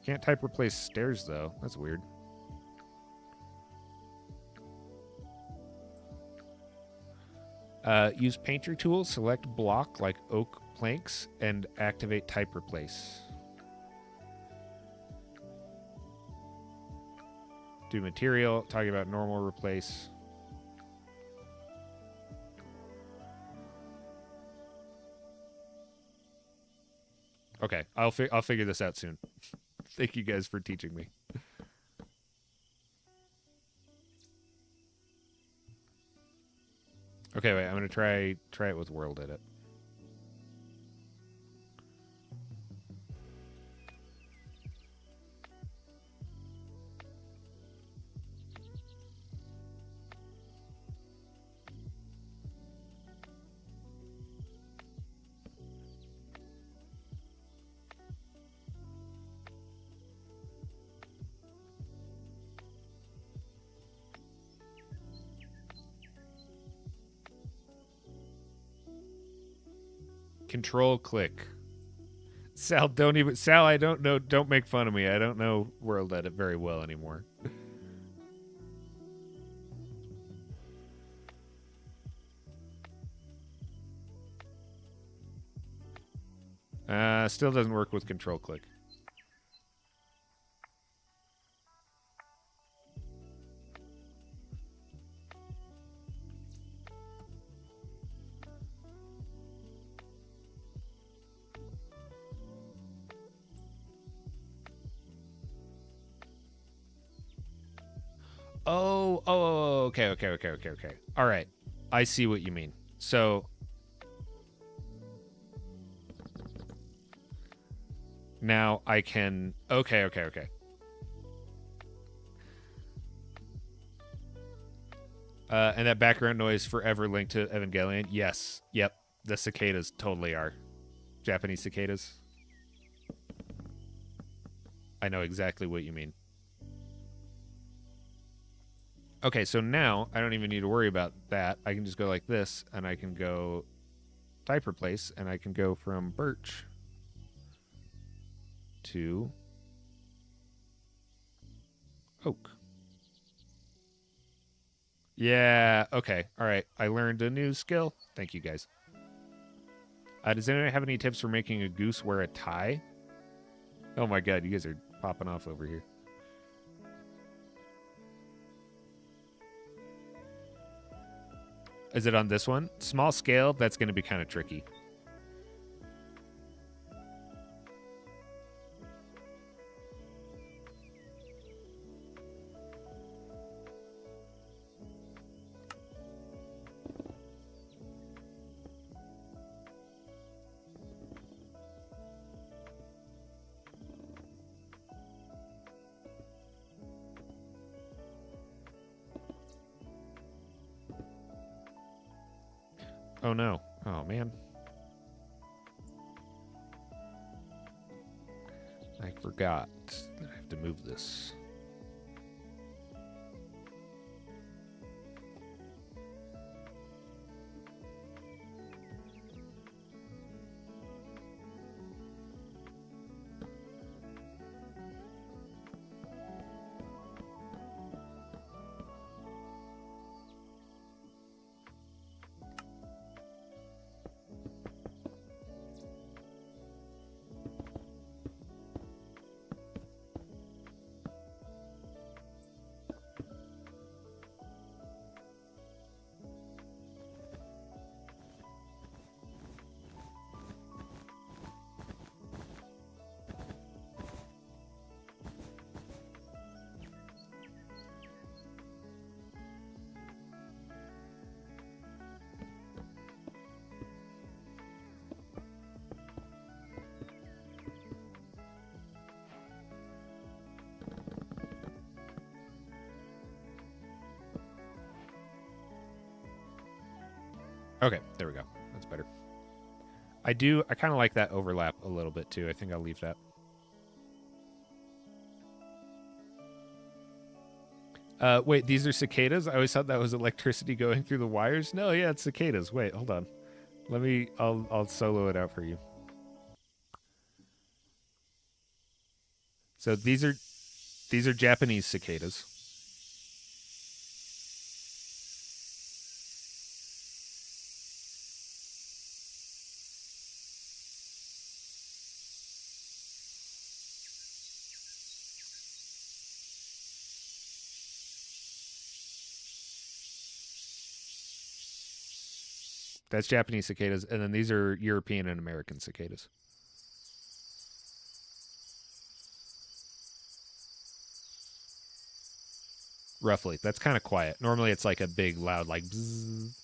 Can't type replace stairs, though. That's weird. Use painter tool, select block like oak planks, and activate type replace. Do material, talking about normal replace. Okay, I'll figure this out soon. Thank you guys for teaching me. Okay, wait, I'm gonna try it with world edit. Control click. Sal, I don't know. Don't make fun of me. I don't know world edit very well anymore. Still doesn't work with control click. Oh, okay. All right. I see what you mean. So now I can... Okay. And that background noise forever linked to Evangelion? Yes. Yep. The cicadas totally are. Japanese cicadas. I know exactly what you mean. Okay, so now I don't even need to worry about that. I can just go like this, and I can go type replace, and I can go from birch to oak. Yeah, okay. All right. I learned a new skill. Thank you, guys. Does anyone have any tips for making a goose wear a tie? Oh my god, you guys are popping off over here. Is it on this one? Small scale, that's going to be kind of tricky. Oh no. Oh man. I forgot that I have to move this. Okay, there we go. That's better. I kind of like that overlap a little bit too. I think I'll leave that. Wait, these are cicadas? I always thought that was electricity going through the wires. No, yeah, it's cicadas. Wait, hold on. I'll solo it out for you. So these are Japanese cicadas. That's Japanese cicadas, and then these are European and American cicadas. Roughly. That's kind of quiet. Normally it's like a big, loud, like bzzz.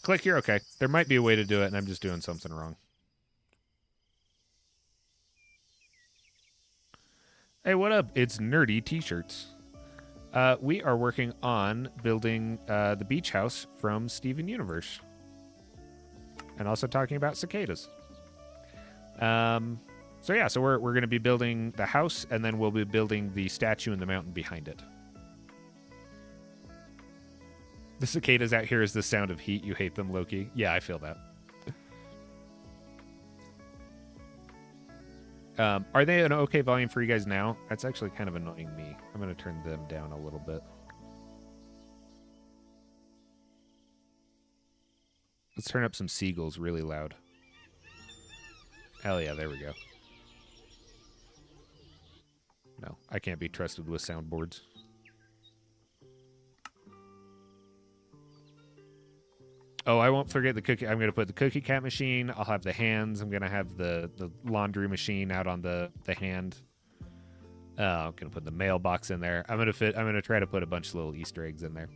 Click here, okay. There might be a way to do it, and I'm just doing something wrong. Hey, what up? It's Nerdy T-shirts. We are working on building the beach house from Steven Universe. And also talking about cicadas. So yeah, so we're going to be building the house, and then we'll be building the statue in the mountain behind it. The cicadas out here is the sound of heat. You hate them, Loki. Yeah, I feel that. Are they an okay volume for you guys now? That's actually kind of annoying me. I'm going to turn them down a little bit. Let's turn up some seagulls really loud. Hell yeah, there we go. No, I can't be trusted with soundboards. Oh, I won't forget the cookie. I'm going to put the cookie cat machine. I'll have the hands. I'm going to have the laundry machine out on the hand. I'm going to put the mailbox in there. I'm going to try to put a bunch of little Easter eggs in there.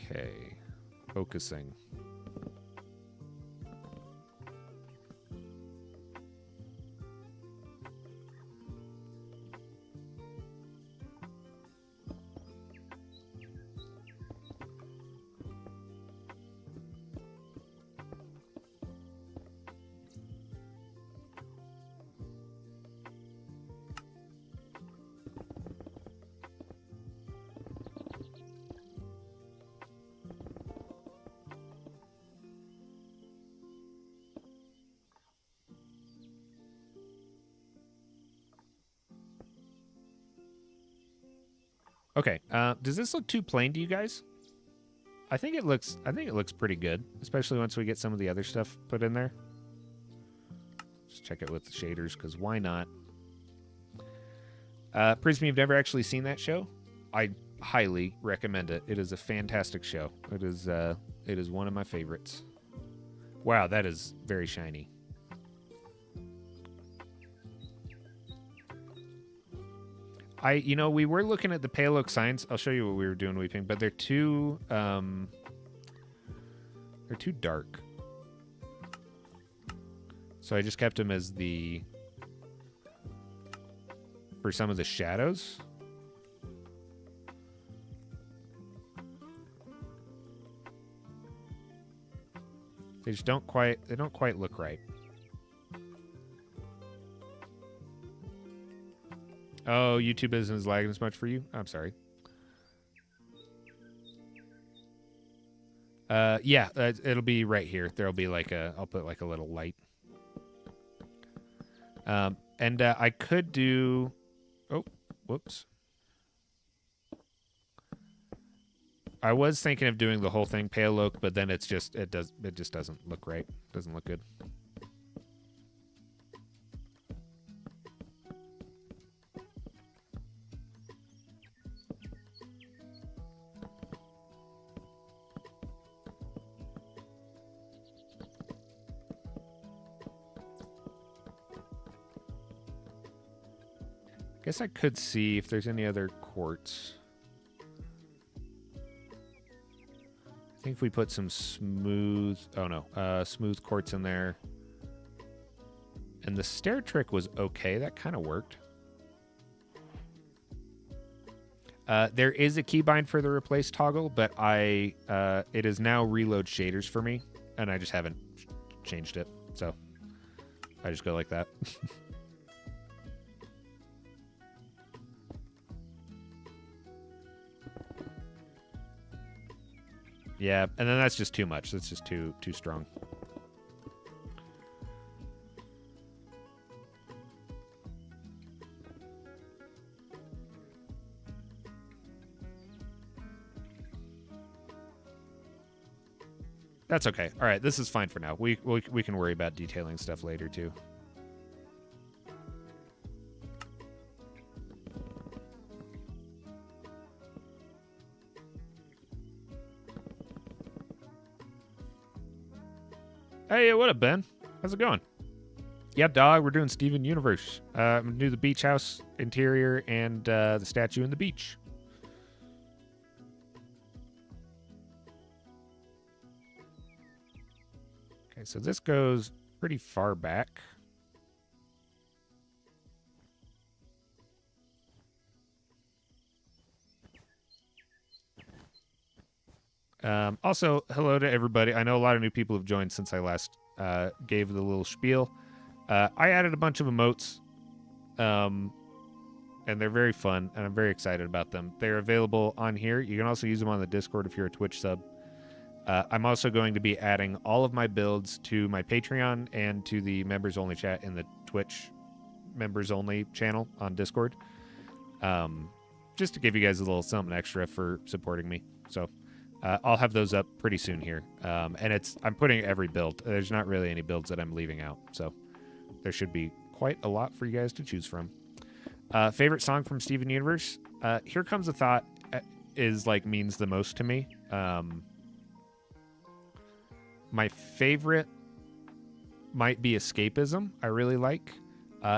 Okay. Focusing. Okay. Does this look too plain to you guys? I think it looks pretty good, especially once we get some of the other stuff put in there. Just check it with the shaders, because why not? Prism, you've never actually seen that show? I highly recommend it. It is a fantastic show. It is one of my favorites. Wow, that is very shiny. We were looking at the pale oak signs. I'll show you what we were doing, Weeping, but they're too dark. So I just kept them as for some of the shadows. They don't quite look right. Oh, YouTube isn't lagging as much for you? I'm sorry. Yeah, it'll be right here. There'll be I'll put like a little light. And I could do, oh, whoops. I was thinking of doing the whole thing pale oak, but then it just doesn't look right. Doesn't look good. Guess I could see if there's any other quartz. I think if we put some smooth quartz in there. And the stair trick was okay. That kind of worked. There is a keybind for the replace toggle, but it is now reload shaders for me, and I just haven't changed it. So I just go like that. Yeah, and then that's just too much. That's just too strong. That's okay. All right, this is fine for now. We can worry about detailing stuff later too. Hey, what up, Ben? How's it going? Yeah, dog, we're doing Steven Universe. I'm going to do the beach house interior and the statue in the beach. Okay, so this goes pretty far back. Also, hello to everybody. I know a lot of new people have joined since I last gave the little spiel. I added a bunch of emotes, and they're very fun, and I'm very excited about them. They're available on here. You can also use them on the Discord if you're a Twitch sub. I'm also going to be adding all of my builds to my Patreon and to the members-only chat in the Twitch members-only channel on Discord, just to give you guys a little something extra for supporting me. So I'll have those up pretty soon here. And I'm putting every build. There's not really any builds that I'm leaving out, so there should be quite a lot for you guys to choose from. Favorite song from Steven Universe? Here Comes a Thought means the most to me. My favorite might be Escapism. I really like.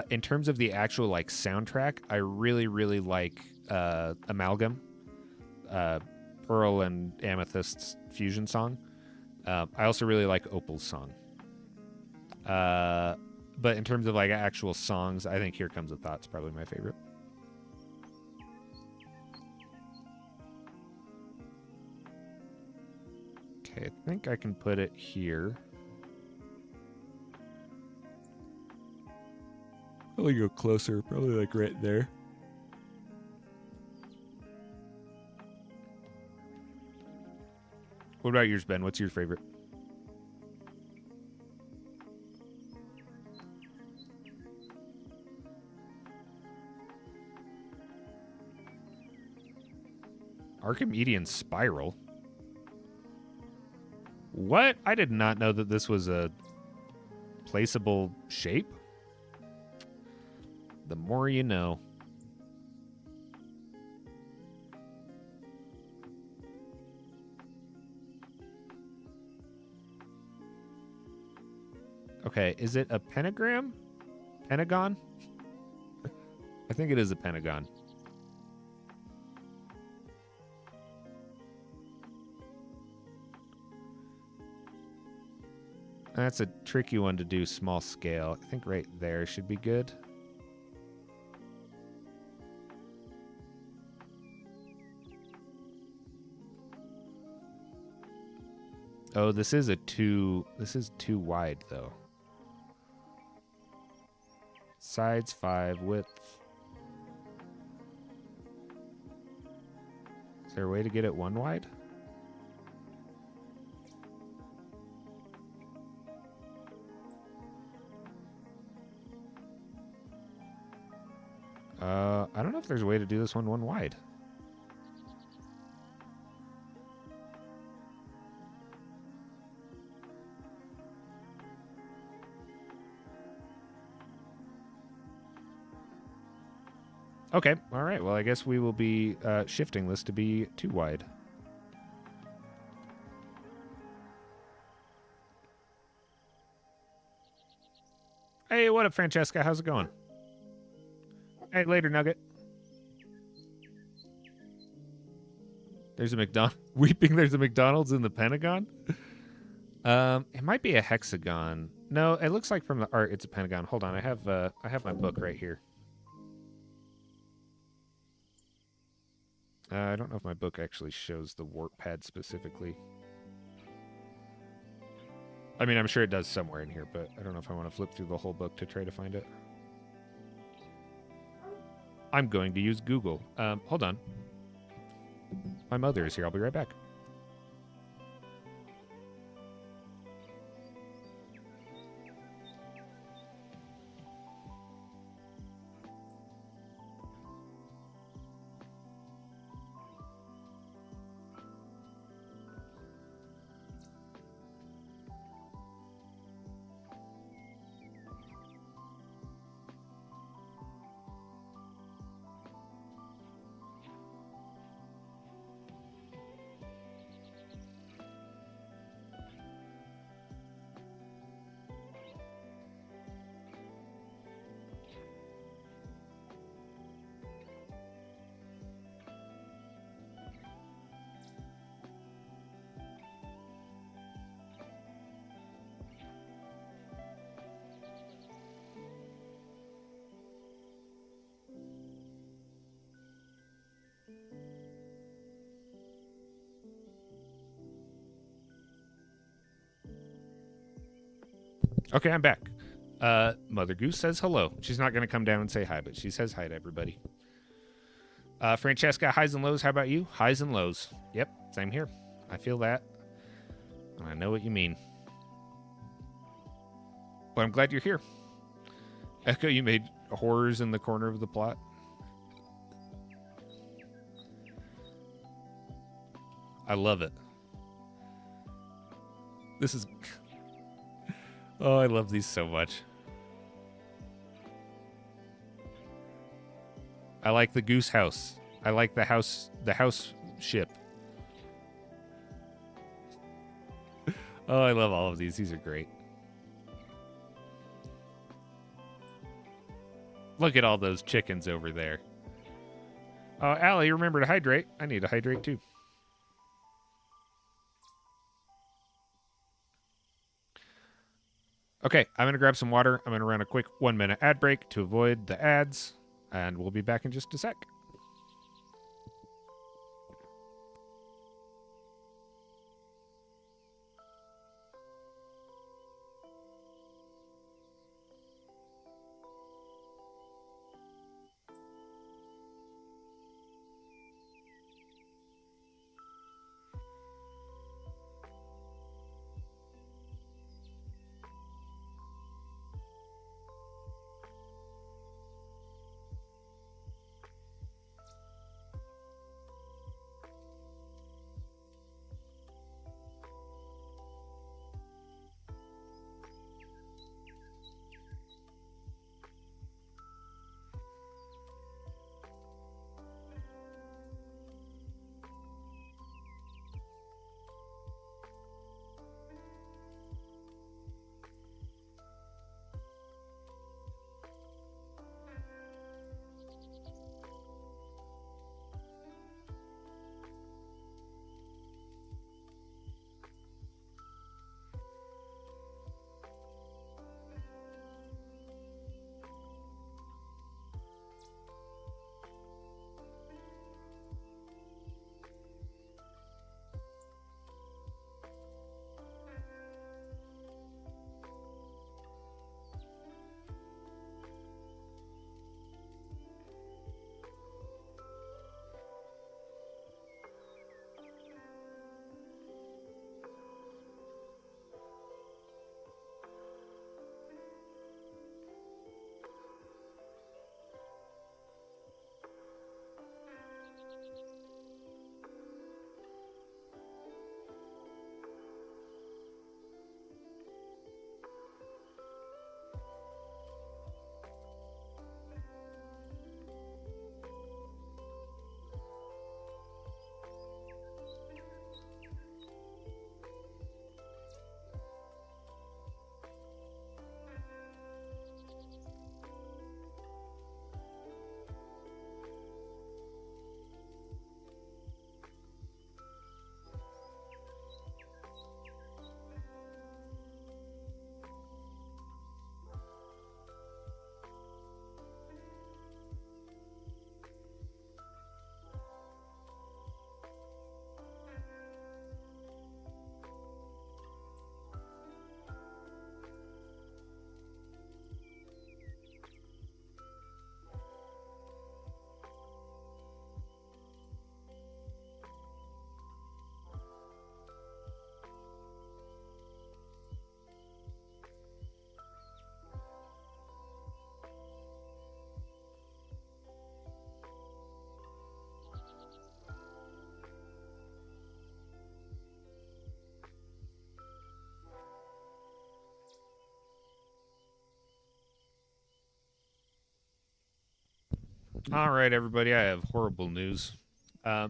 In terms of the actual soundtrack, I really, really like Amalgam. Pearl and Amethyst's fusion song. I also really like Opal's song. But in terms of actual songs, I think Here Comes a Thought's probably my favorite. Okay, I think I can put it here. Probably go closer, probably right there. What about yours, Ben? What's your favorite? Archimedean spiral. What? I did not know that this was a placeable shape. The more you know. Okay, is it a pentagram? Pentagon? I think it is a pentagon. That's a tricky one to do small scale. I think right there should be good. Oh, this is too wide though. Sides 5, width. Is there a way to get it 1 wide? I don't know if there's a way to do this one 1 wide. Okay, all right. Well, I guess we will be shifting this to be 2 wide. Hey, what up, Francesca? How's it going? Hey, later, Nugget. There's a McDonald's. Weeping, there's a McDonald's in the Pentagon? It might be a hexagon. No, it looks like from the art it's a pentagon. Hold on, I have my book right here. I don't know if my book actually shows the warp pad specifically. I mean, I'm sure it does somewhere in here, but I don't know if I want to flip through the whole book to try to find it. I'm going to use Google. Hold on. My mother is here. I'll be right back. Okay, I'm back. Mother Goose says hello. She's not going to come down and say hi, but she says hi to everybody. Francesca, highs and lows. How about you? Highs and lows. Yep, same here. I feel that. And I know what you mean. But I'm glad you're here. Echo, you made horrors in the corner of the plot. I love it. This is... Oh, I love these so much. I like the goose house. I like the house ship. Oh, I love all of these. These are great. Look at all those chickens over there. Oh, Allie, remember to hydrate. I need to hydrate too. Okay, I'm going to grab some water. I'm going to run a quick 1-minute ad break to avoid the ads, and we'll be back in just a sec. All right, everybody, I have horrible news.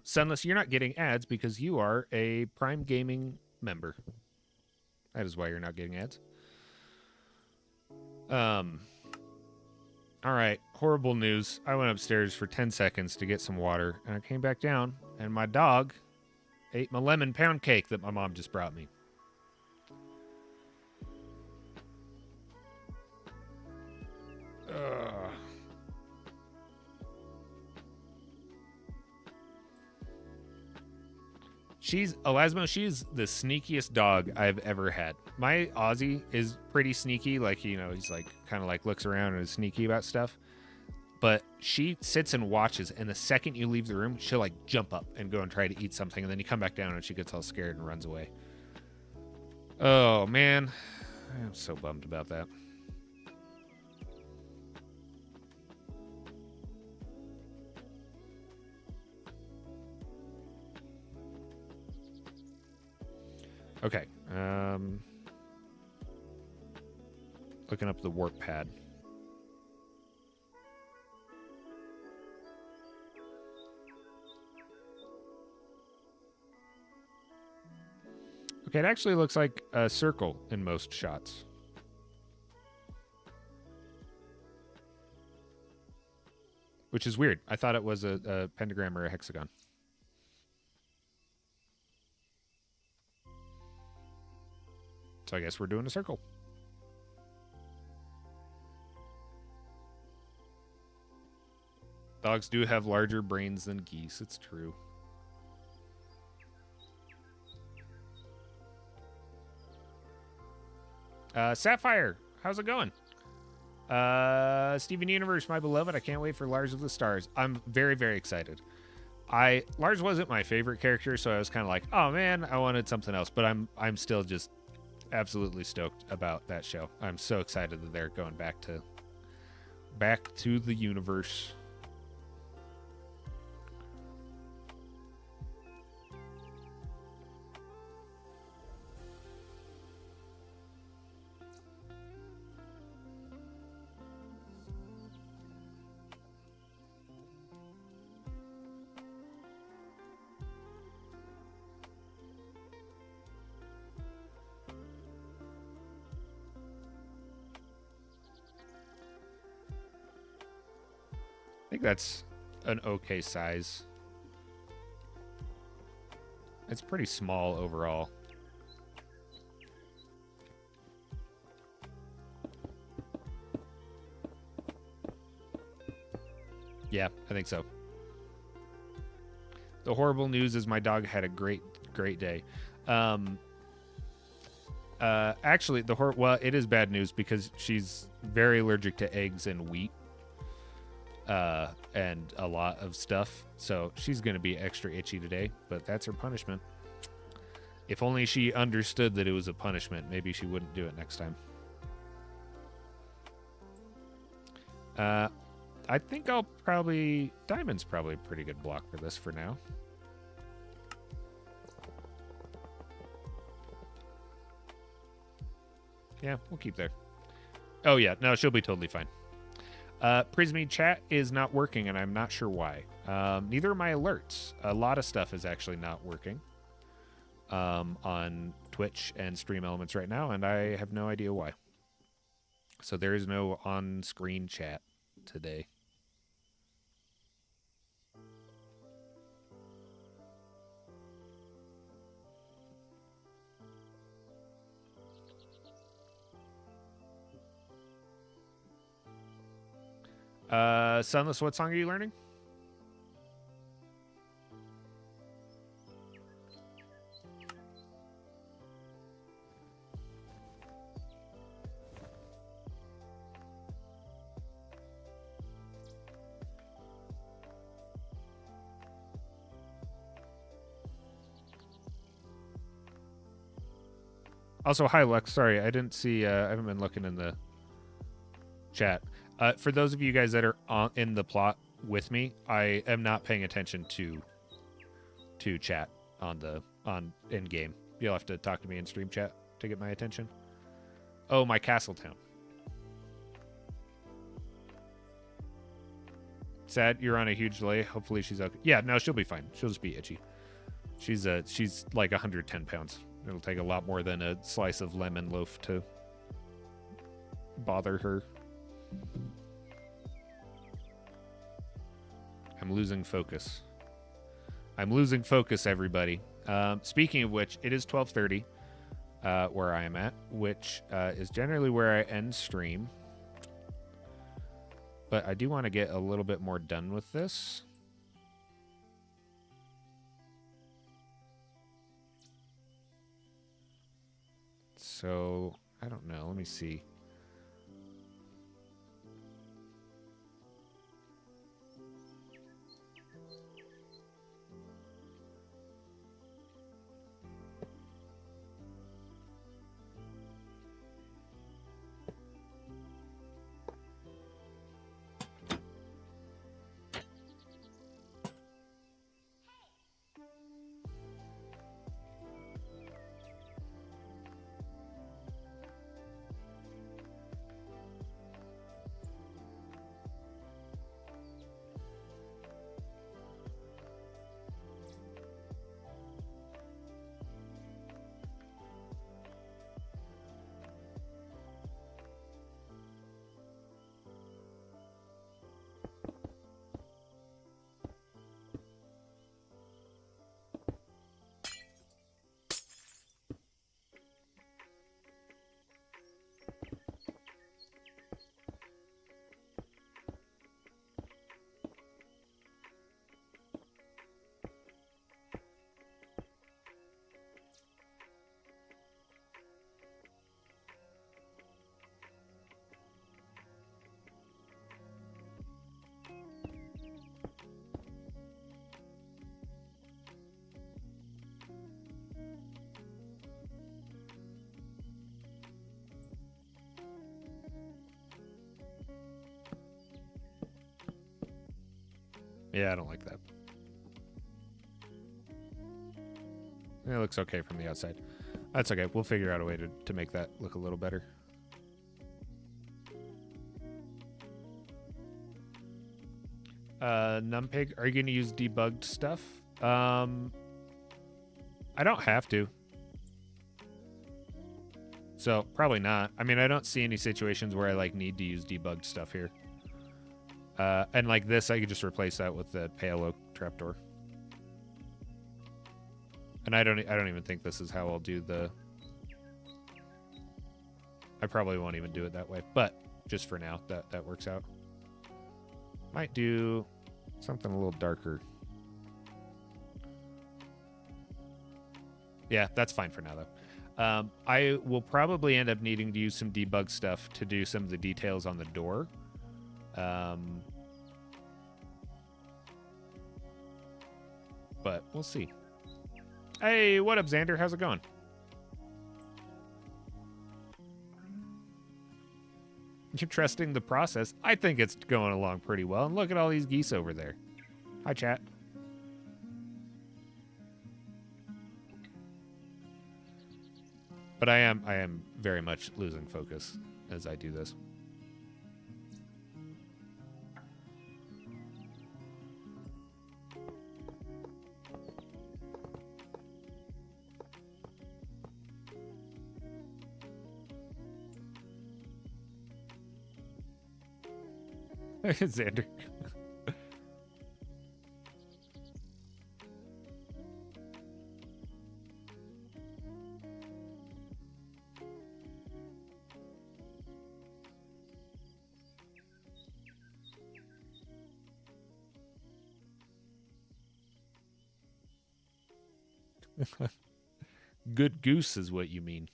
Sunless, you're not getting ads because you are a Prime Gaming member. That is why you're not getting ads. All right, horrible news. I went upstairs for 10 seconds to get some water, and I came back down, and my dog ate my lemon pound cake that my mom just brought me. Elasmo, she's the sneakiest dog I've ever had. My Aussie is pretty sneaky, like, he's like kind of like looks around and is sneaky about stuff. But she sits and watches, and the second you leave the room, she'll like jump up and go and try to eat something, and then you come back down and she gets all scared and runs away. Oh man, I'm so bummed about that. Okay. Looking up the warp pad. Okay, it actually looks like a circle in most shots. Which is weird. I thought it was a pentagram or a hexagon. So I guess we're doing a circle. Dogs do have larger brains than geese. It's true. Sapphire, how's it going? Steven Universe, my beloved. I can't wait for Lars of the Stars. I'm very, very excited. Lars wasn't my favorite character, so I was kind of like, oh man, I wanted something else. But I'm still just absolutely stoked about that show. I'm so excited that they're going back to the universe. I think that's an okay size. It's pretty small overall. Yeah, I think so. The horrible news is my dog had a great day. Actually, well, it is bad news because she's very allergic to eggs and wheat. And a lot of stuff. So she's going to be extra itchy today, but that's her punishment. If only she understood that it was a punishment, maybe she wouldn't do it next time. I think Diamond's probably a pretty good block for this for now. Yeah, we'll keep there. Oh yeah, no, she'll be totally fine. Prismy chat is not working, and I'm not sure why. Neither are my alerts. A lot of stuff is actually not working on Twitch and Stream Elements right now, and I have no idea why. So there is no on-screen chat today. Sunless, what song are you learning? Also, hi, Lux. Sorry, I didn't see, I haven't been looking in the chat. For those of you guys that are in the plot with me, I am not paying attention to chat on in game. You'll have to talk to me in stream chat to get my attention. Oh, my Castletown. Sad you're on a huge delay. Hopefully she's okay. Yeah, no, she'll be fine. She'll just be itchy. She's like 110 pounds. It'll take a lot more than a slice of lemon loaf to bother her. I'm losing focus. I'm losing focus, everybody. Speaking of which, it is 12:30 where I am at, which is generally where I end stream. But I do want to get a little bit more done with this. So, I don't know. Let me see. Yeah, I don't like that. It looks okay from the outside. That's okay. We'll figure out a way to make that look a little better. Numpig, are you going to use debugged stuff? I don't have to. So, probably not. I mean, I don't see any situations where I, like, need to use debugged stuff here. And like this, I could just replace that with the pale oak trapdoor. And I don't even think this is how I'll do the... I probably won't even do it that way, but just for now, that works out. Might do something a little darker. Yeah, that's fine for now, though. I will probably end up needing to use some debug stuff to do some of the details on the door. But we'll see. Hey, what up, Xander? How's it going? You're trusting the process. I think it's going along pretty well. And look at all these geese over there. Hi, chat. But I am very much losing focus as I do this. Xander. Good goose is what you mean.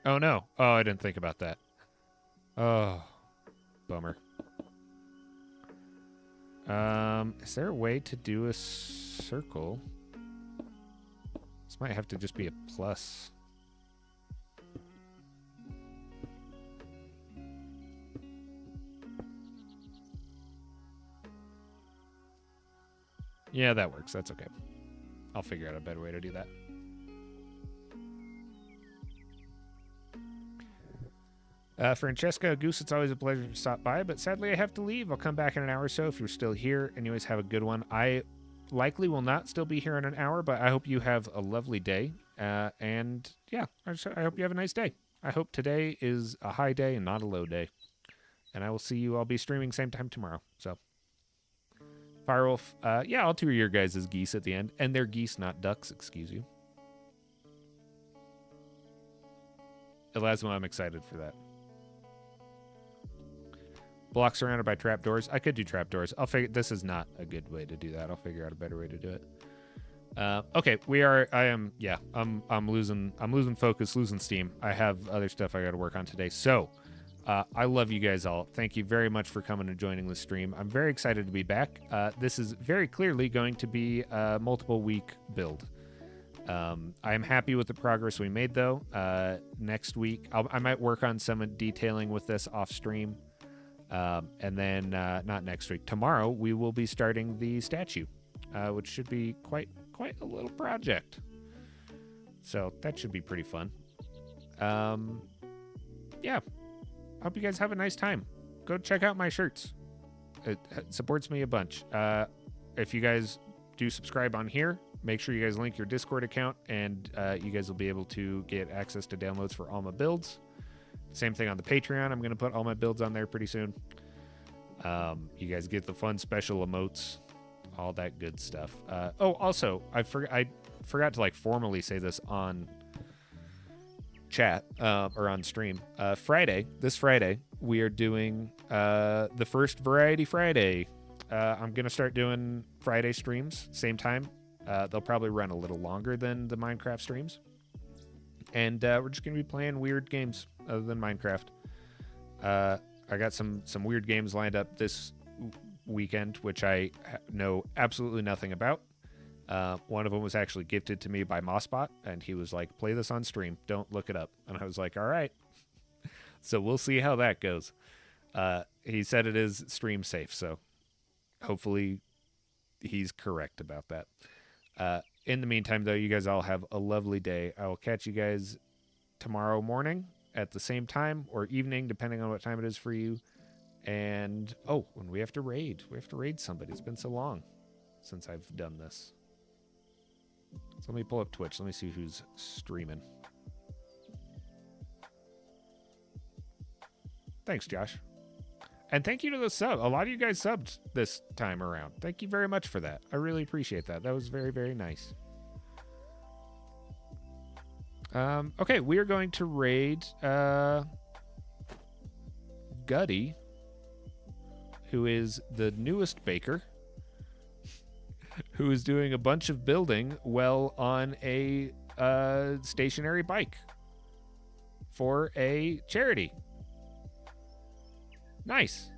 Oh, no. Oh, I didn't think about that. Oh, bummer. Is there a way to do a circle? This might have to just be a plus. Yeah, that works. That's okay. I'll figure out a better way to do that. Francesca, Goose, it's always a pleasure to stop by, but sadly I have to leave. I'll come back in an hour or so if you're still here. Anyways, have a good one. I likely will not still be here in an hour, but I hope you have a lovely day. And yeah, I hope you have a nice day. I hope today is a high day and not a low day. And I will see you. I'll be streaming same time tomorrow. So, Firewolf, yeah, I'll tour your guys' geese at the end. And they're geese, not ducks, excuse you. Elasmo, I'm excited for that. Block surrounded by trapdoors. I could do trapdoors. I'll figure. This is not a good way to do that. I'll figure out a better way to do it. Okay, I'm losing focus, losing steam. I have other stuff I got to work on today. So, I love you guys all. Thank you very much for coming and joining the stream. I'm very excited to be back. This is very clearly going to be a multiple week build. I am happy with the progress we made, though. Next week, I might work on some detailing with this off stream. And then, not next week, tomorrow, we will be starting the statue, which should be quite a little project. So that should be pretty fun. Yeah. Hope you guys have a nice time. Go check out my shirts. It supports me a bunch. If you guys do subscribe on here, make sure you guys link your Discord account, and you guys will be able to get access to downloads for all my builds. Same thing on the Patreon. I'm going to put all my builds on there pretty soon. You guys get the fun special emotes, all that good stuff. Also, I forgot to like formally say this on chat or on stream. This Friday, we are doing the first Variety Friday. I'm going to start doing Friday streams, same time. They'll probably run a little longer than the Minecraft streams. And we're just going to be playing weird games other than Minecraft. I got some weird games lined up this weekend, which I know absolutely nothing about. One of them was actually gifted to me by Mossbot, and he was like, play this on stream. Don't look it up. And I was like, all right. So we'll see how that goes. He said it is stream safe, so hopefully he's correct about that. In the meantime, though, you guys all have a lovely day. I will catch you guys tomorrow morning at the same time or evening, depending on what time it is for you. And, when we have to raid. We have to raid somebody. It's been so long since I've done this. So let me pull up Twitch. Let me see who's streaming. Thanks, Josh. And thank you to the sub. A lot of you guys subbed this time around. Thank you very much for that. I really appreciate that. That was very, very nice. Okay, we are going to raid Gutty, who is the newest baker, who is doing a bunch of building well on a stationary bike for a charity. Nice.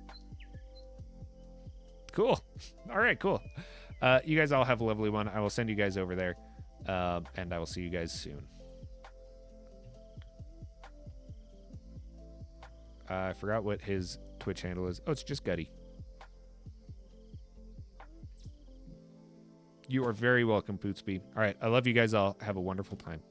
Cool. All right, cool. You guys all have a lovely one. I will send you guys over there, and I will see you guys soon. I forgot what his Twitch handle is. Oh, it's just Gutty. You are very welcome, Pootsby. All right, I love you guys all. Have a wonderful time.